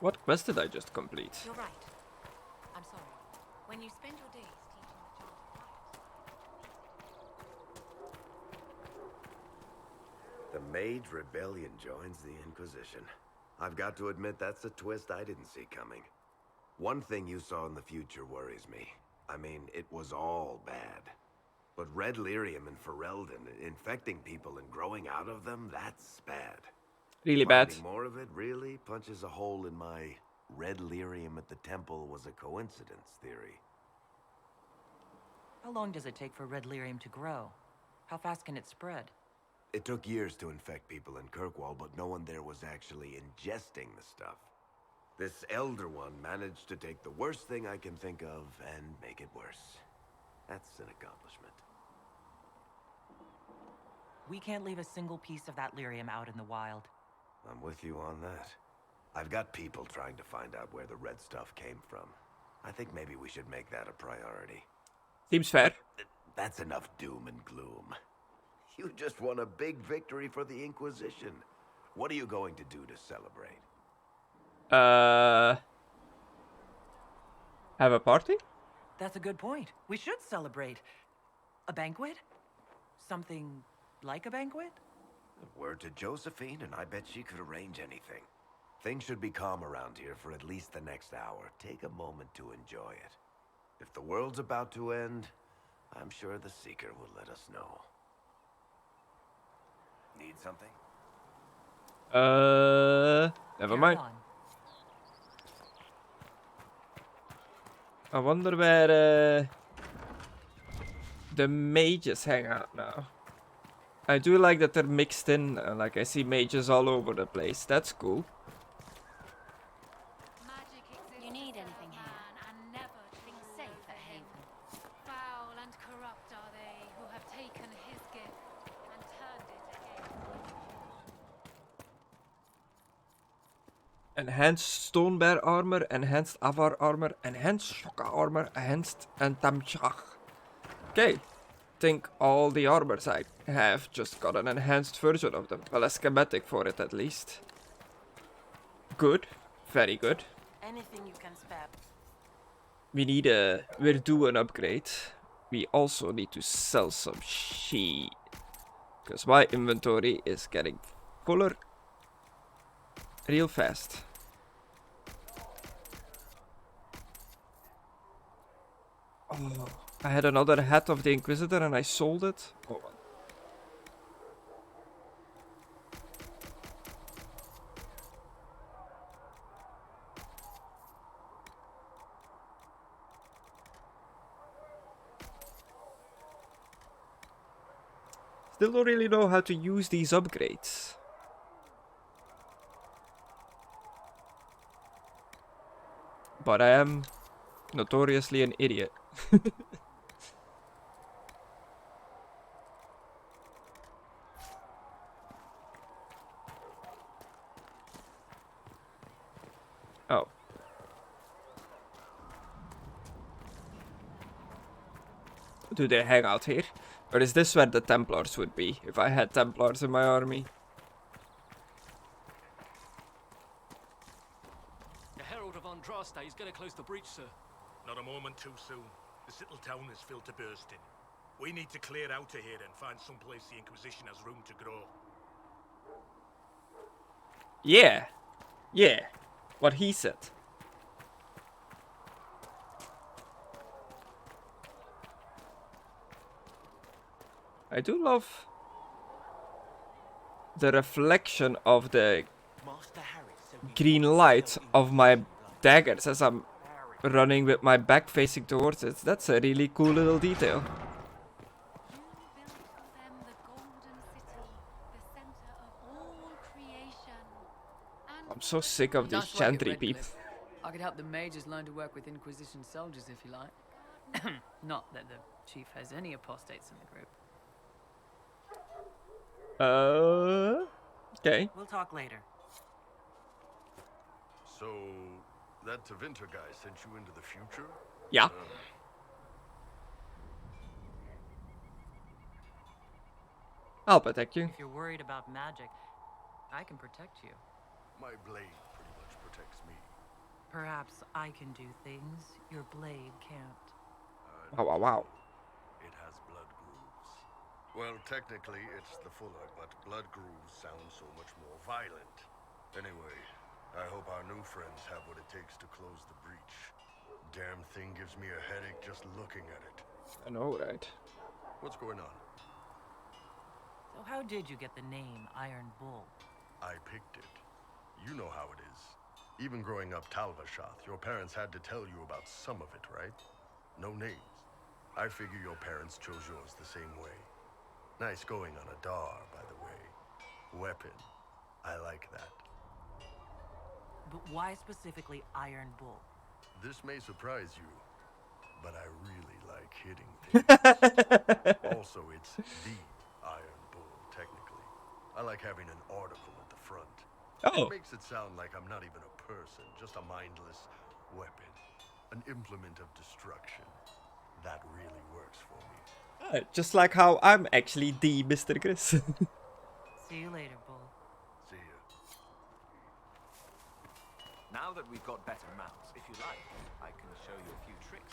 What quest did I just complete? You're right. I'm sorry. When you spend your days teaching the children The Mage Rebellion joins the Inquisition. I've got to admit that's a twist I didn't see coming. One thing you saw in the future worries me. I mean, it was all bad. But red lyrium and Ferelden, infecting people and growing out of them, that's bad. Really bad. Finding more of it really punches a hole in my red lyrium at the temple was a coincidence theory. How long does it take for red lyrium to grow? How fast can it spread? It took years to infect people in Kirkwall, but no one there was actually ingesting the stuff. This Elder One managed to take the worst thing I can think of and make it worse. That's an accomplishment. We can't leave a single piece of that lyrium out in the wild. I'm with you on that. I've got people trying to find out where the red stuff came from. I think maybe we should make that a priority. Seems fair. That's enough doom and gloom. You just won a big victory for the Inquisition. What are you going to do to celebrate? Have a party? That's a good point. We should celebrate. A banquet? Something like a banquet? Word to Josephine, and I bet she could arrange anything. Things should be calm around here for at least the next hour. Take a moment to enjoy it. If the world's about to end, I'm sure the Seeker will let us know. Need something? Never mind. I wonder where the mages hang out now. I do like that they're mixed in, like I see mages all over the place. That's cool. You need anything here? And never think safe at Haven. Foul and corrupt are they who have taken his gift and turned it against. Enhanced Stone Bear armor, enhanced Avar armor, enhanced Shokka armor, enhanced Entamchach. Okay. Think all the armors I have just got an enhanced version of them. Well, a schematic for it at least. Good. Very good. Anything you can spare. We need we're due an upgrade. We also need to sell some shit. Because my inventory is getting fuller real fast. Oh, I had another hat of the Inquisitor and I sold it. Oh, well. Still don't really know how to use these upgrades. But I am notoriously an idiot. Oh. Do they hang out here? Or is this where the Templars would be, if I had Templars in my army? The Herald of Andraste is going to close the breach, sir. Not a moment too soon. This little town is filled to bursting. We need to clear out of here and find someplace the Inquisition has room to grow. Yeah. Yeah. What he said. I do love the reflection of the green light of my daggers as I'm running with my back facing towards it. That's a really cool little detail. I'm so sick of these Nice work at chantry people. Redcliffe. I could help the mages learn to work with Inquisition soldiers if you like. Not that the chief has any apostates in the group. Okay. We'll talk later. So, that Tevinter guy sent you into the future? Yeah. I'll protect you. If you're worried about magic, I can protect you. My blade pretty much protects me. Perhaps I can do things your blade can't. Wow, wow, wow. It has blood grooves. Well, technically, it's the fuller, but blood grooves sound so much more violent. Anyway, I hope our new friends have what it takes to close the breach. Damn thing gives me a headache just looking at it. I know, right? What's going on? So how did you get the name Iron Bull? I picked it. You know how it is. Even growing up Talvashath, your parents had to tell you about some of it, right? No names. I figure your parents chose yours the same way. Nice going on a Dar, by the way. Weapon. I like that. But why specifically Iron Bull? This may surprise you, but I really like hitting things. Also, it's the Iron Bull, technically. I like having an article at the front. Oh. It makes it sound like I'm not even a person, just a mindless weapon. An implement of destruction. That really works for me. Just like how I'm actually the Mr. Chris. See you later, Bull. See ya. Now that we've got better mounts, if you like, I can show you a few tricks.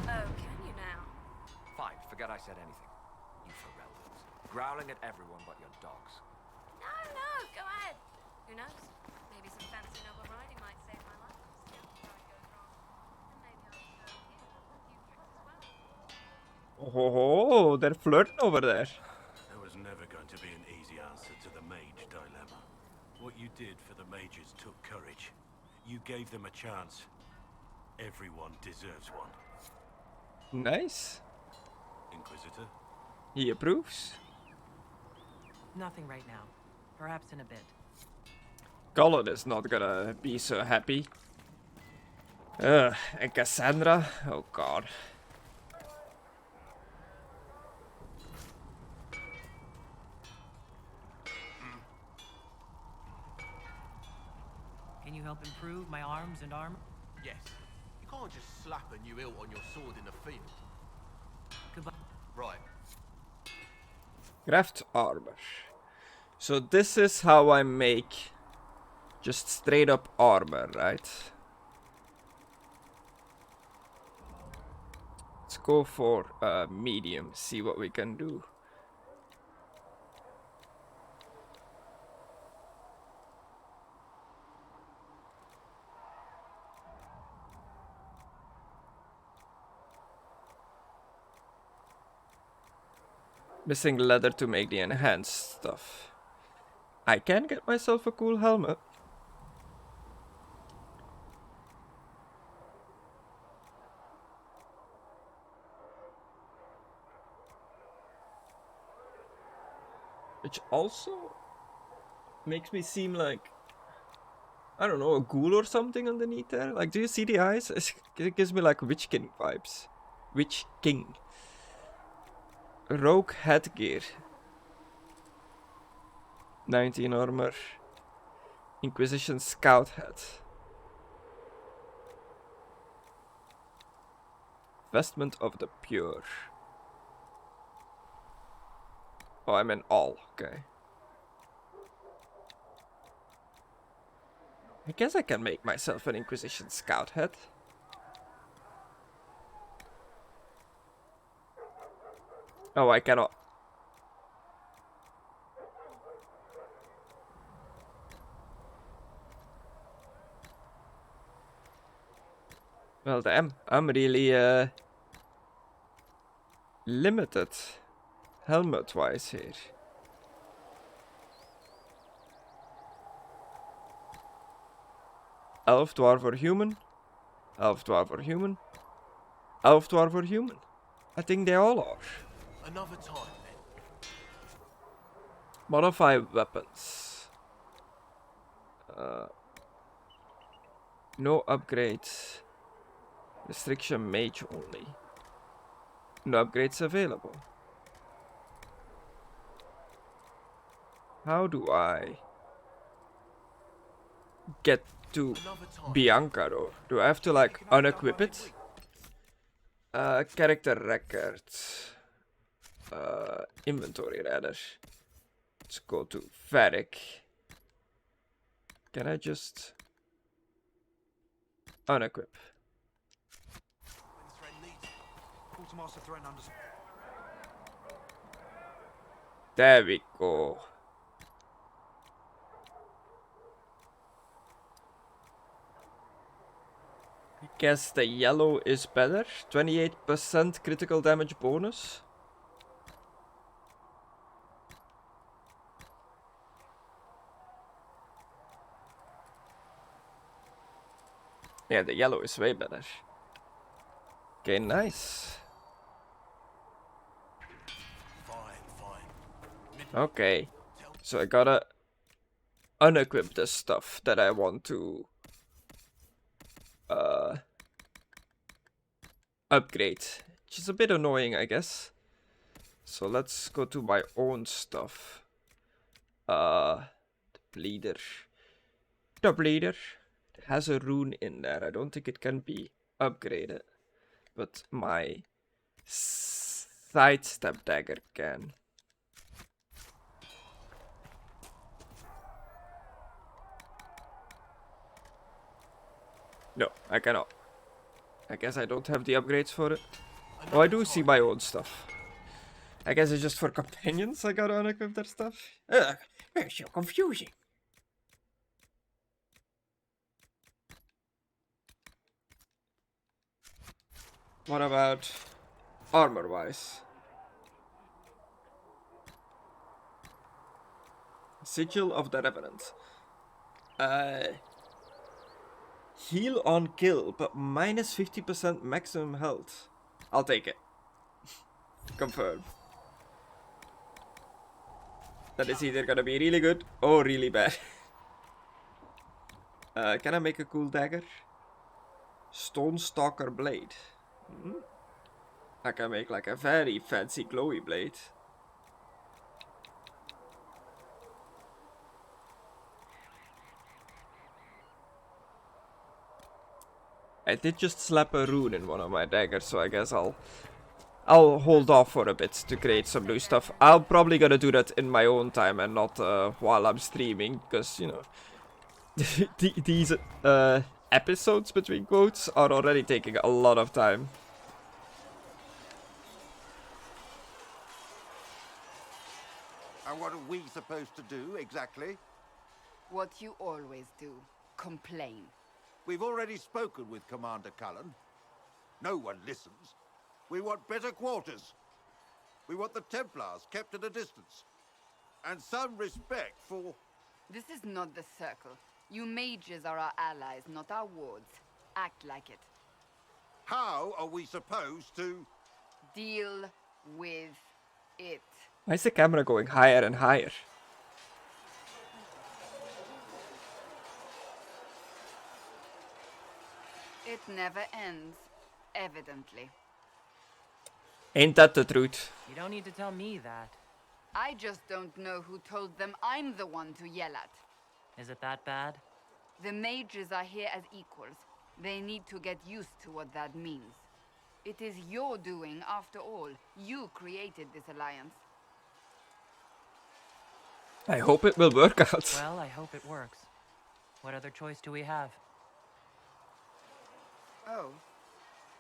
Oh, can you now? Fine, forget I said anything. You Fereldas. Growling at everyone but your dogs. No, no, go ahead. Who knows? Maybe some fancy noble riding might save my life. Still, before it goes wrong. And maybe I'll show you a few tricks as well. Oh, they're flirting over there. There was never going to be an easy answer to the mage dilemma. What you did for the mages took courage. You gave them a chance. Everyone deserves one. Nice. Inquisitor? He approves. Nothing right now. Perhaps in a bit. Colin is not gonna be so happy. And Cassandra? Oh god. Can you help improve my arms and armor? Yes. You can't just slap a new hilt on your sword in the field. Goodbye. Right. Craft armor. So this is how I make just straight up armor, right? Let's go for medium, see what we can do. Missing leather to make the enhanced stuff. I can get myself a cool helmet. Which also makes me seem like, I don't know, a ghoul or something underneath there. Like, do you see the eyes? It gives me like Witch King vibes. Witch King. Rogue headgear. 19 armor. Inquisition scout hat. Vestment of the pure. Oh, I meant all. Okay. I guess I can make myself an Inquisition scout hat. Oh, I cannot. Well, damn, I'm really limited helmet-wise here. Elf, dwarf, or human? Elf, dwarf, or human? Elf, dwarf, or human? I think they all are. Another time, then. Modify weapons. No upgrades. Restriction mage only. No upgrades available. How do I get to Bianca though? Do I have to like unequip it? Character records. Inventory rather. Let's go to Varric. Can I just unequip? There we go. I guess the yellow is better. 28% critical damage bonus. Yeah, the yellow is way better. Okay, nice. Okay, so I gotta unequip the stuff that I want to upgrade, which is a bit annoying, I guess. So let's go to my own stuff. The bleeder. The bleeder. It has a rune in there. I don't think it can be upgraded, but my sidestep dagger can. No, I cannot. I guess I don't have the upgrades for it. Oh, I do see my own stuff. I guess it's just for companions I gotta unequip their stuff. Ugh, it's so confusing. What about armor-wise? Sigil of the Revenant. Heal on kill, but minus 50% maximum health. I'll take it. Confirm. That is either gonna be really good or really bad. Can I make a cool dagger? Stone Stalker Blade. I can make like a very fancy glowy blade. I did just slap a rune in one of my daggers, so I guess I'll hold off for a bit to create some new stuff. I'm probably gonna do that in my own time and not while I'm streaming, because, you know, these episodes, between quotes, are already taking a lot of time. And what are we supposed to do, exactly? What you always do. Complain. We've already spoken with Commander Cullen. No one listens. We want better quarters. We want the Templars kept at a distance. And some respect for... This is not the Circle. You mages are our allies, not our wards. Act like it. How are we supposed to... Deal with it. Why is the camera going higher and higher? It never ends, evidently. Ain't that the truth? You don't need to tell me that. I just don't know who told them I'm the one to yell at. Is it that bad? The mages are here as equals. They need to get used to what that means. It is your doing, after all. You created this alliance. I hope it will work out. Well, I hope it works. What other choice do we have? Oh.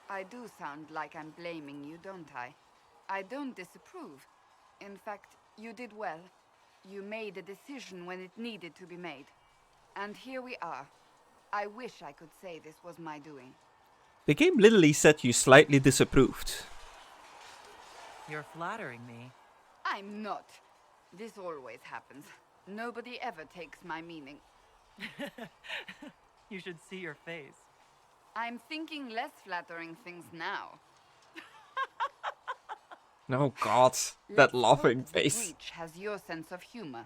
I do sound like I'm blaming you, don't I? I don't disapprove. In fact, you did well. You made a decision when it needed to be made. And here we are. I wish I could say this was my doing. The game literally said you slightly disapproved. You're flattering me. I'm not. This always happens. Nobody ever takes my meaning. You should see your face. I'm thinking less flattering things now. Oh god, that laughing face. Breach has your sense of humor.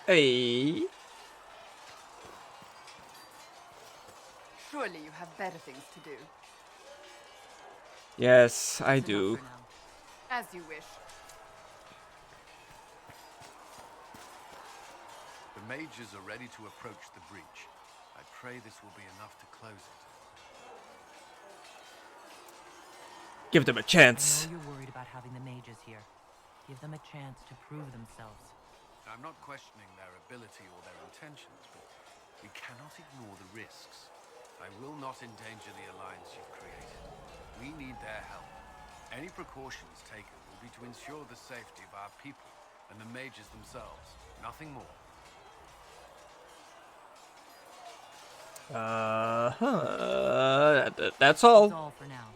Hey. Surely you have better things to do. Yes, I do. As you wish. The mages are ready to approach the breach. I pray this will be enough to close it. Give them a chance. I know you're worried about having the mages here. Give them a chance to prove themselves. I'm not questioning their ability or their intentions, but we cannot ignore the risks. I will not endanger the alliance you've created. We need their help. Any precautions taken will be to ensure the safety of our people and the mages themselves. Nothing more. That's all. That's all for now.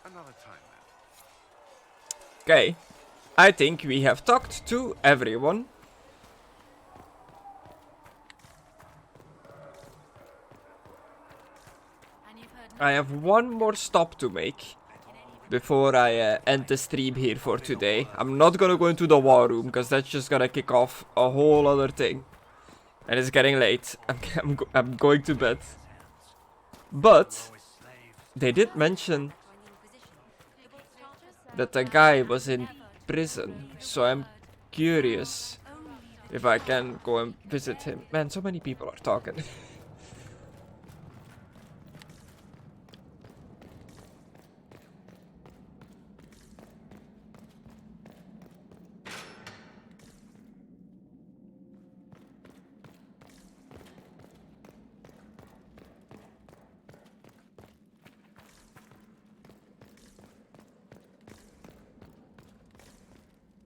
Another time then. Okay. I think we have talked to everyone. I have one more stop to make before I end the stream here for today. I'm not gonna go into the war room because that's just gonna kick off a whole other thing. And it's getting late. I'm going to bed. But they did mention that the guy was in prison, so I'm curious if I can go and visit him. Man, so many people are talking.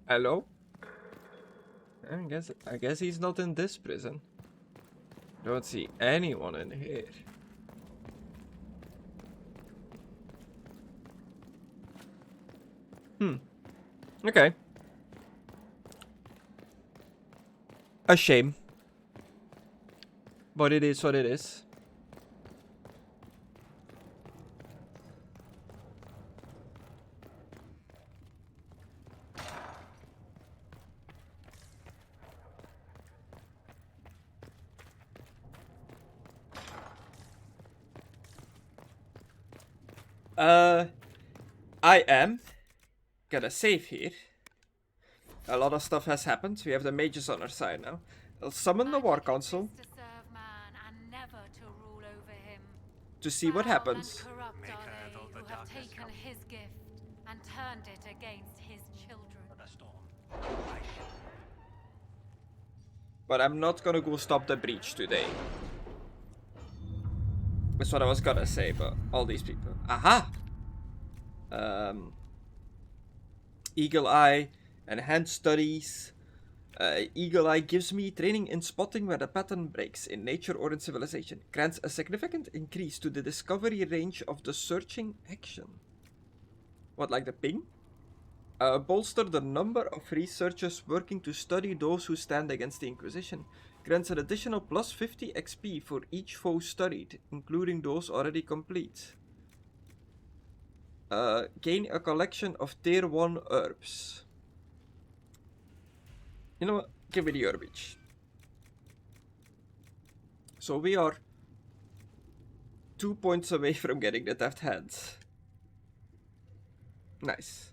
Hello? I guess he's not in this prison. Don't see anyone in here. Okay. A shame. But it is what it is. I am gonna save here. A lot of stuff has happened. We have the mages on our side now. I'll summon the War Council to see what happens. Taken his gift and turned it against his children. But I'm not gonna go stop the breach today. That's what I was gonna say, but all these people. Aha! Eagle Eye, enhanced studies. Eagle Eye gives me training in spotting where the pattern breaks in nature or in civilization. Grants a significant increase to the discovery range of the searching action. What, like the ping? Bolster the number of researchers working to study those who stand against the Inquisition. Grants an additional plus 50 XP for each foe studied, including those already complete. Gain a collection of tier 1 herbs. You know what? Give me the herbage. So we are 2 points away from getting the deft hands. Nice.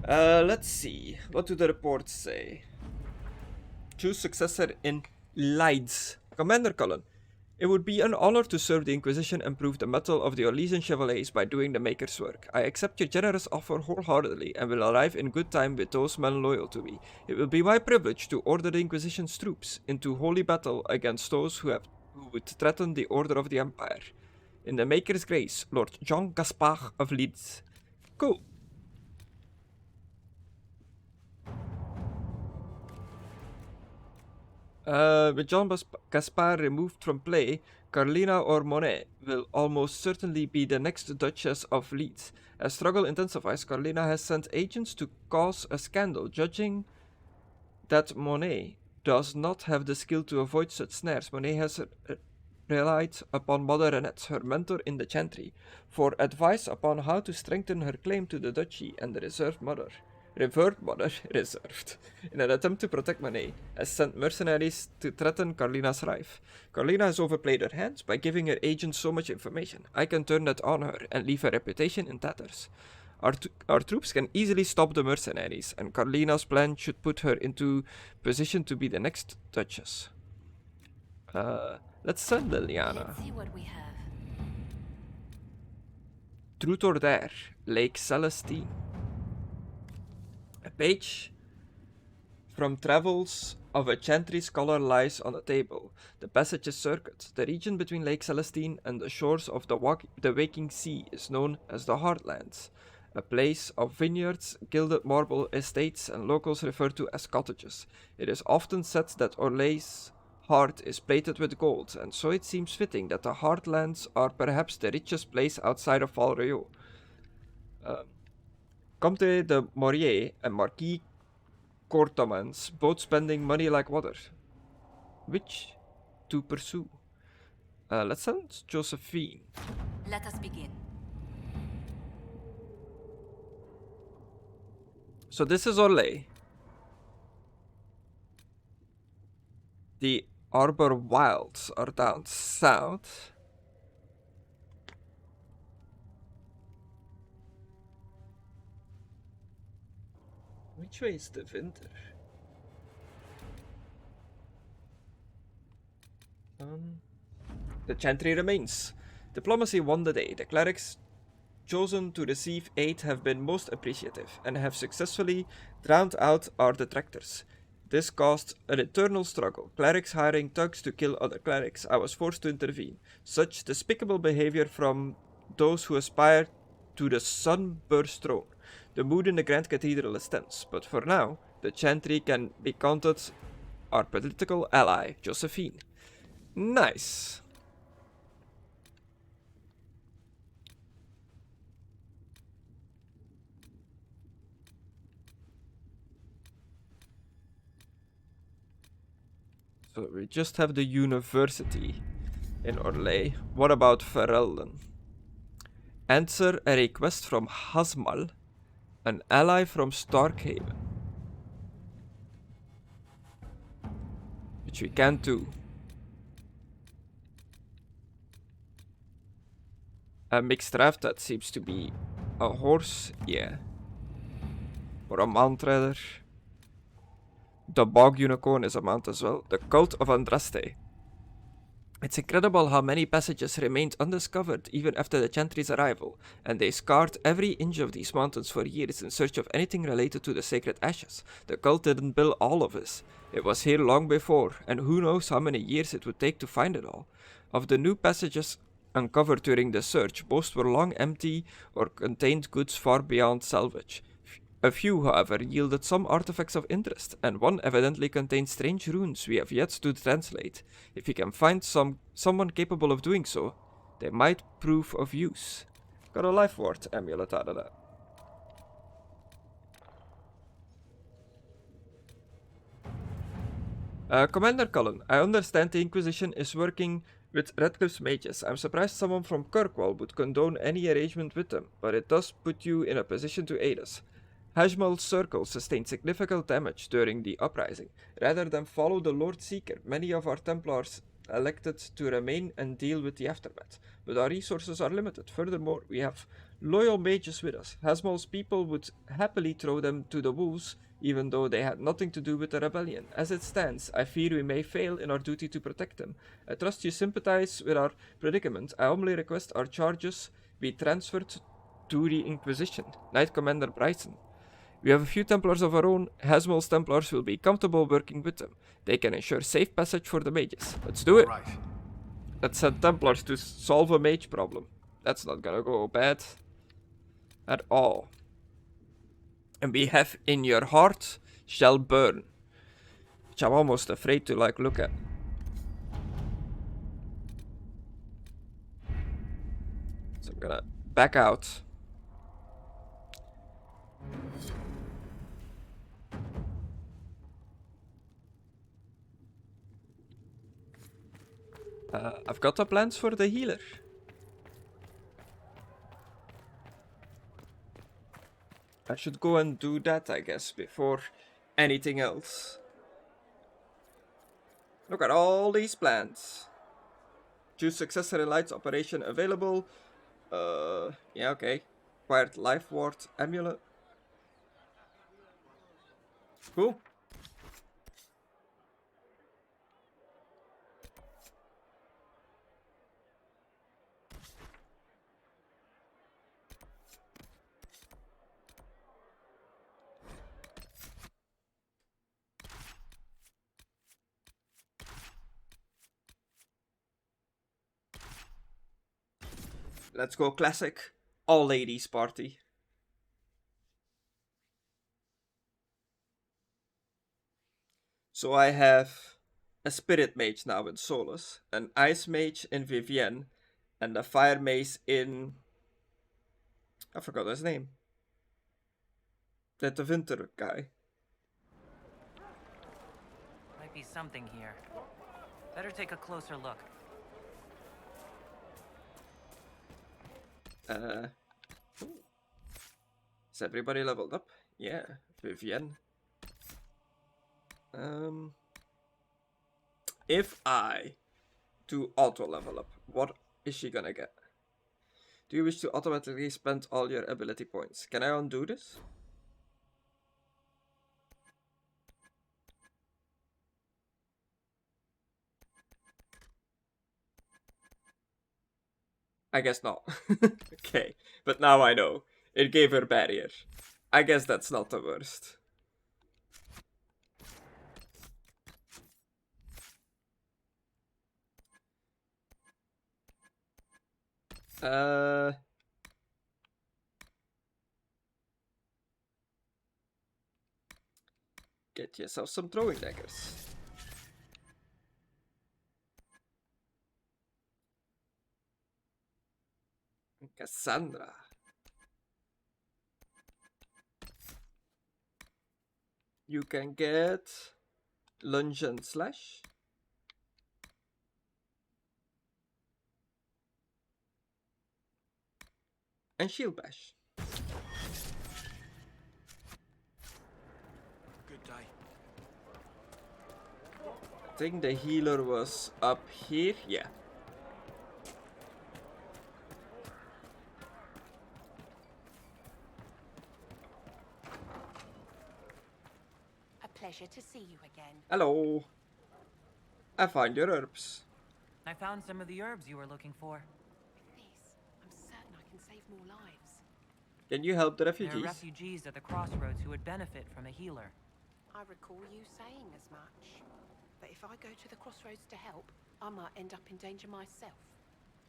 Let's see. What do the reports say? Choose successor in Leeds. Commander Cullen. It would be an honor to serve the Inquisition and prove the mettle of the Orlesian Chevaliers by doing the Maker's work. I accept your generous offer wholeheartedly and will arrive in good time with those men loyal to me. It will be my privilege to order the Inquisition's troops into holy battle against those who would threaten the order of the Empire. In the Maker's Grace, Lord Jean Gaspard of Leeds. Cool. With Jean Gaspard removed from play, Carlina or Monet will almost certainly be the next Duchess of Leeds. As struggle intensifies, Carlina has sent agents to cause a scandal, judging that Monet does not have the skill to avoid such snares. Monet has relied upon Mother Annette, her mentor in the Chantry, for advice upon how to strengthen her claim to the duchy, and the reserved mother, in an attempt to protect Monet, has sent mercenaries to threaten Carlina's life. Carlina has overplayed her hands by giving her agents so much information. I can turn that on her and leave her reputation in tatters. Our troops can easily stop the mercenaries, and Carlina's plan should put her into position to be the next Duchess. Let's send Liliana. Let's see what we have. Truth or Dare, Lake Celestine. A page from Travels of a Chantry Scholar lies on the table. The passage is circuit. The region between Lake Celestine and the shores of the Waking Sea is known as the Heartlands, a place of vineyards, gilded marble estates, and locals refer to as cottages. It is often said that Orlay's heart is plated with gold, and so it seems fitting that the Heartlands are perhaps the richest place outside of Val Royeaux. Comte de Maurier and Marquis Courtomans, both spending money like water. Which to pursue? Let's send Josephine. Let us begin. So this is Orlais. The Arbor Wilds are down south. Which way is the winter? The Chantry remains. Diplomacy won the day. The clerics chosen to receive aid have been most appreciative and have successfully drowned out our detractors. This caused an eternal struggle, clerics hiring thugs to kill other clerics. I was forced to intervene. Such despicable behavior from those who aspire to the sunburst throne. The mood in the Grand Cathedral is tense, but for now, the Chantry can be counted our political ally, Josephine. Nice. So we just have the university in Orlais. What about Ferelden? Answer a request from Hasmal, an ally from Starkhaven. Which we can't do. A mixed draft, that seems to be a horse, yeah. Or a mount rather. The Bog Unicorn is a mount as well. The Cult of Andraste. It's incredible how many passages remained undiscovered even after the Chantry's arrival, and they scoured every inch of these mountains for years in search of anything related to the sacred ashes. The cult didn't build all of this. It was here long before, and who knows how many years it would take to find it all. Of the new passages uncovered during the search, most were long empty or contained goods far beyond salvage. A few, however, yielded some artifacts of interest, and one evidently contained strange runes we have yet to translate. If we can find someone capable of doing so, they might prove of use. Got a life ward amulet out of that. Commander Cullen, I understand the Inquisition is working with Redcliffe's mages. I'm surprised someone from Kirkwall would condone any arrangement with them, but it does put you in a position to aid us. Hajmal's circle sustained significant damage during the uprising. Rather than follow the Lord Seeker, many of our Templars elected to remain and deal with the aftermath. But our resources are limited. Furthermore, we have loyal mages with us. Hajmal's people would happily throw them to the wolves, even though they had nothing to do with the rebellion. As it stands, I fear we may fail in our duty to protect them. I trust you sympathize with our predicament. I humbly request our charges be transferred to the Inquisition. Knight Commander Bryson. We have a few Templars of our own. Hajmal's Templars will be comfortable working with them. They can ensure safe passage for the mages. Let's do it. Right. that sent Templars to solve a mage problem. That's not gonna go bad at all. And we have in your heart shall burn, which I'm almost afraid to like look at. So I'm gonna back out. I've got the plans for the healer. I should go and do that, I guess, before anything else. Look at all these plans. Choose successor lights operation available. Yeah, okay. Acquired life ward amulet. Cool. Let's go classic all ladies party. So I have a spirit mage now in Solus, an ice mage in Vivienne, and a fire mage in... I forgot his name. That the winter guy. Might be something here. Better take a closer look. Is everybody leveled up? Yeah, Vivienne. If I do auto level up, what is she gonna get? Do you wish to automatically spend all your ability points? Can I undo this? I guess not. Okay, but now I know. It gave her barrier. I guess that's not the worst. Get yourself some throwing daggers. Cassandra. You can get lunge and slash. And shield bash. Good day. I think the healer was up here. Yeah. A pleasure to see you again. Hello. I found your herbs. I found some of the herbs you were looking for. With this, I'm certain I can save more lives. Can you help the There refugees? are refugees at the crossroads who would benefit from a healer. I recall you saying as much. But if I go to the crossroads to help, I might end up in danger myself.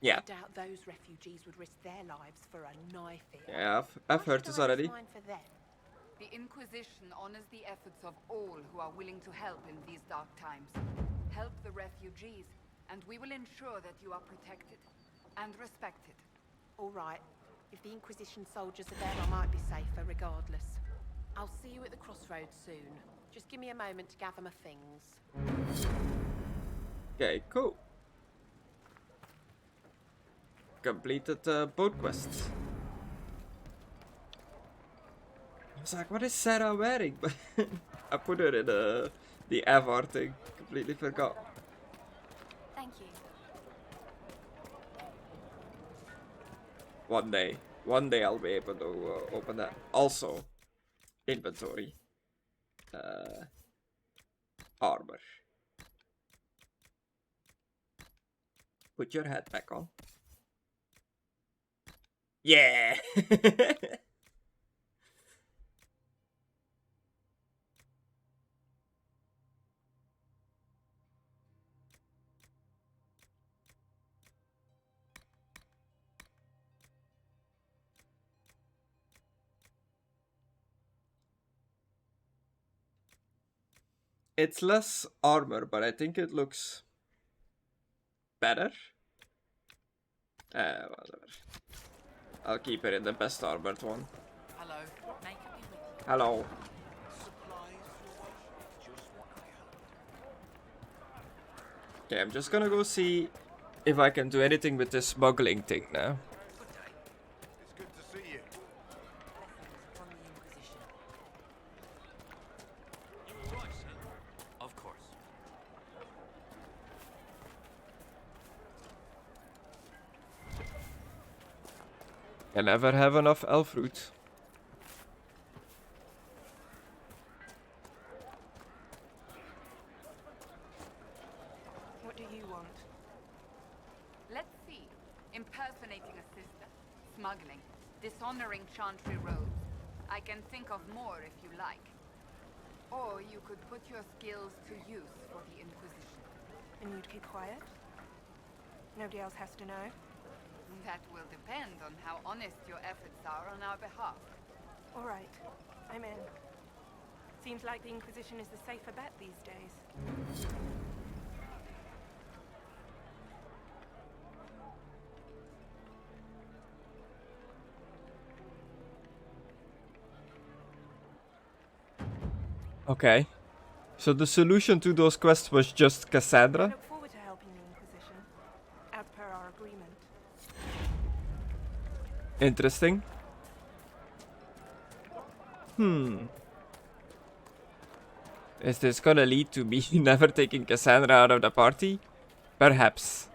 Yeah. I doubt those refugees would risk their lives for a knife here. Yeah, I've heard this already. Mine for them. The Inquisition honors the efforts of all who are willing to help in these dark times. Help the refugees, and we will ensure that you are protected and respected. All right. If the Inquisition soldiers are there, I might be safer regardless. I'll see you at the crossroads soon. Just give me a moment to gather my things. Okay, cool. Completed boat quests. I was like, what is Sarah wearing? But I put her in the avatar thing. Completely forgot. Thank you. One day I'll be able to open that. Also, inventory. Armor. Put your hat back on. Yeah! It's less armor, but I think it looks better. Whatever. I'll keep it in the best armored one. Hello. Hello. Okay, I'm just gonna go see if I can do anything with this smuggling thing now. It's good to see you. Of course. Can never have enough elf fruit. What do you want? Let's see. Impersonating a sister, smuggling, dishonoring Chantry robes. I can think of more if you like. Or you could put your skills to use for the Inquisition. And you'd keep quiet? Nobody else has to know? That will depend on how honest your efforts are on our behalf. All right, I'm in. Seems like the Inquisition is the safer bet these days. Okay. So the solution to those quests was just I Cassandra? look forward to helping the Inquisition, as per our agreement. Interesting. Is this gonna lead to me never taking Cassandra out of the party? Perhaps.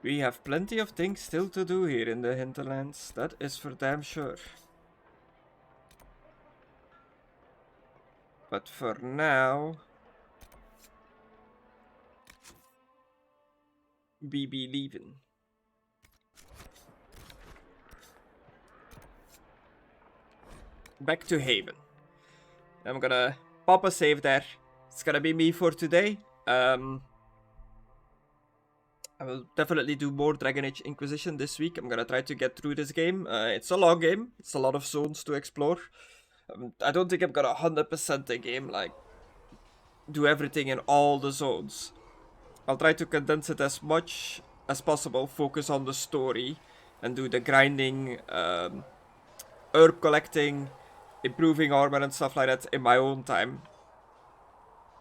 We have plenty of things still to do here in the hinterlands, that is for damn sure. But for now, we be leaving. Back to Haven. I'm gonna pop a save there. It's gonna be me for today. I will definitely do more Dragon Age Inquisition this week. I'm gonna try to get through this game. It's a long game. It's a lot of zones to explore. I don't think I'm gonna 100% the game, like, do everything in all the zones. I'll try to condense it as much as possible, focus on the story, and do the grinding, herb collecting, improving armor and stuff like that in my own time.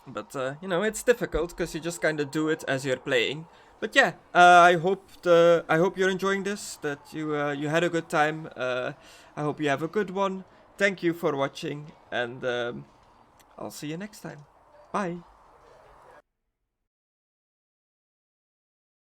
But, you know, it's difficult, because you just kind of do it as you're playing. But yeah, I hope you're enjoying this, that you had a good time. I hope you have a good one. Thank you for watching, and I'll see you next time. Bye.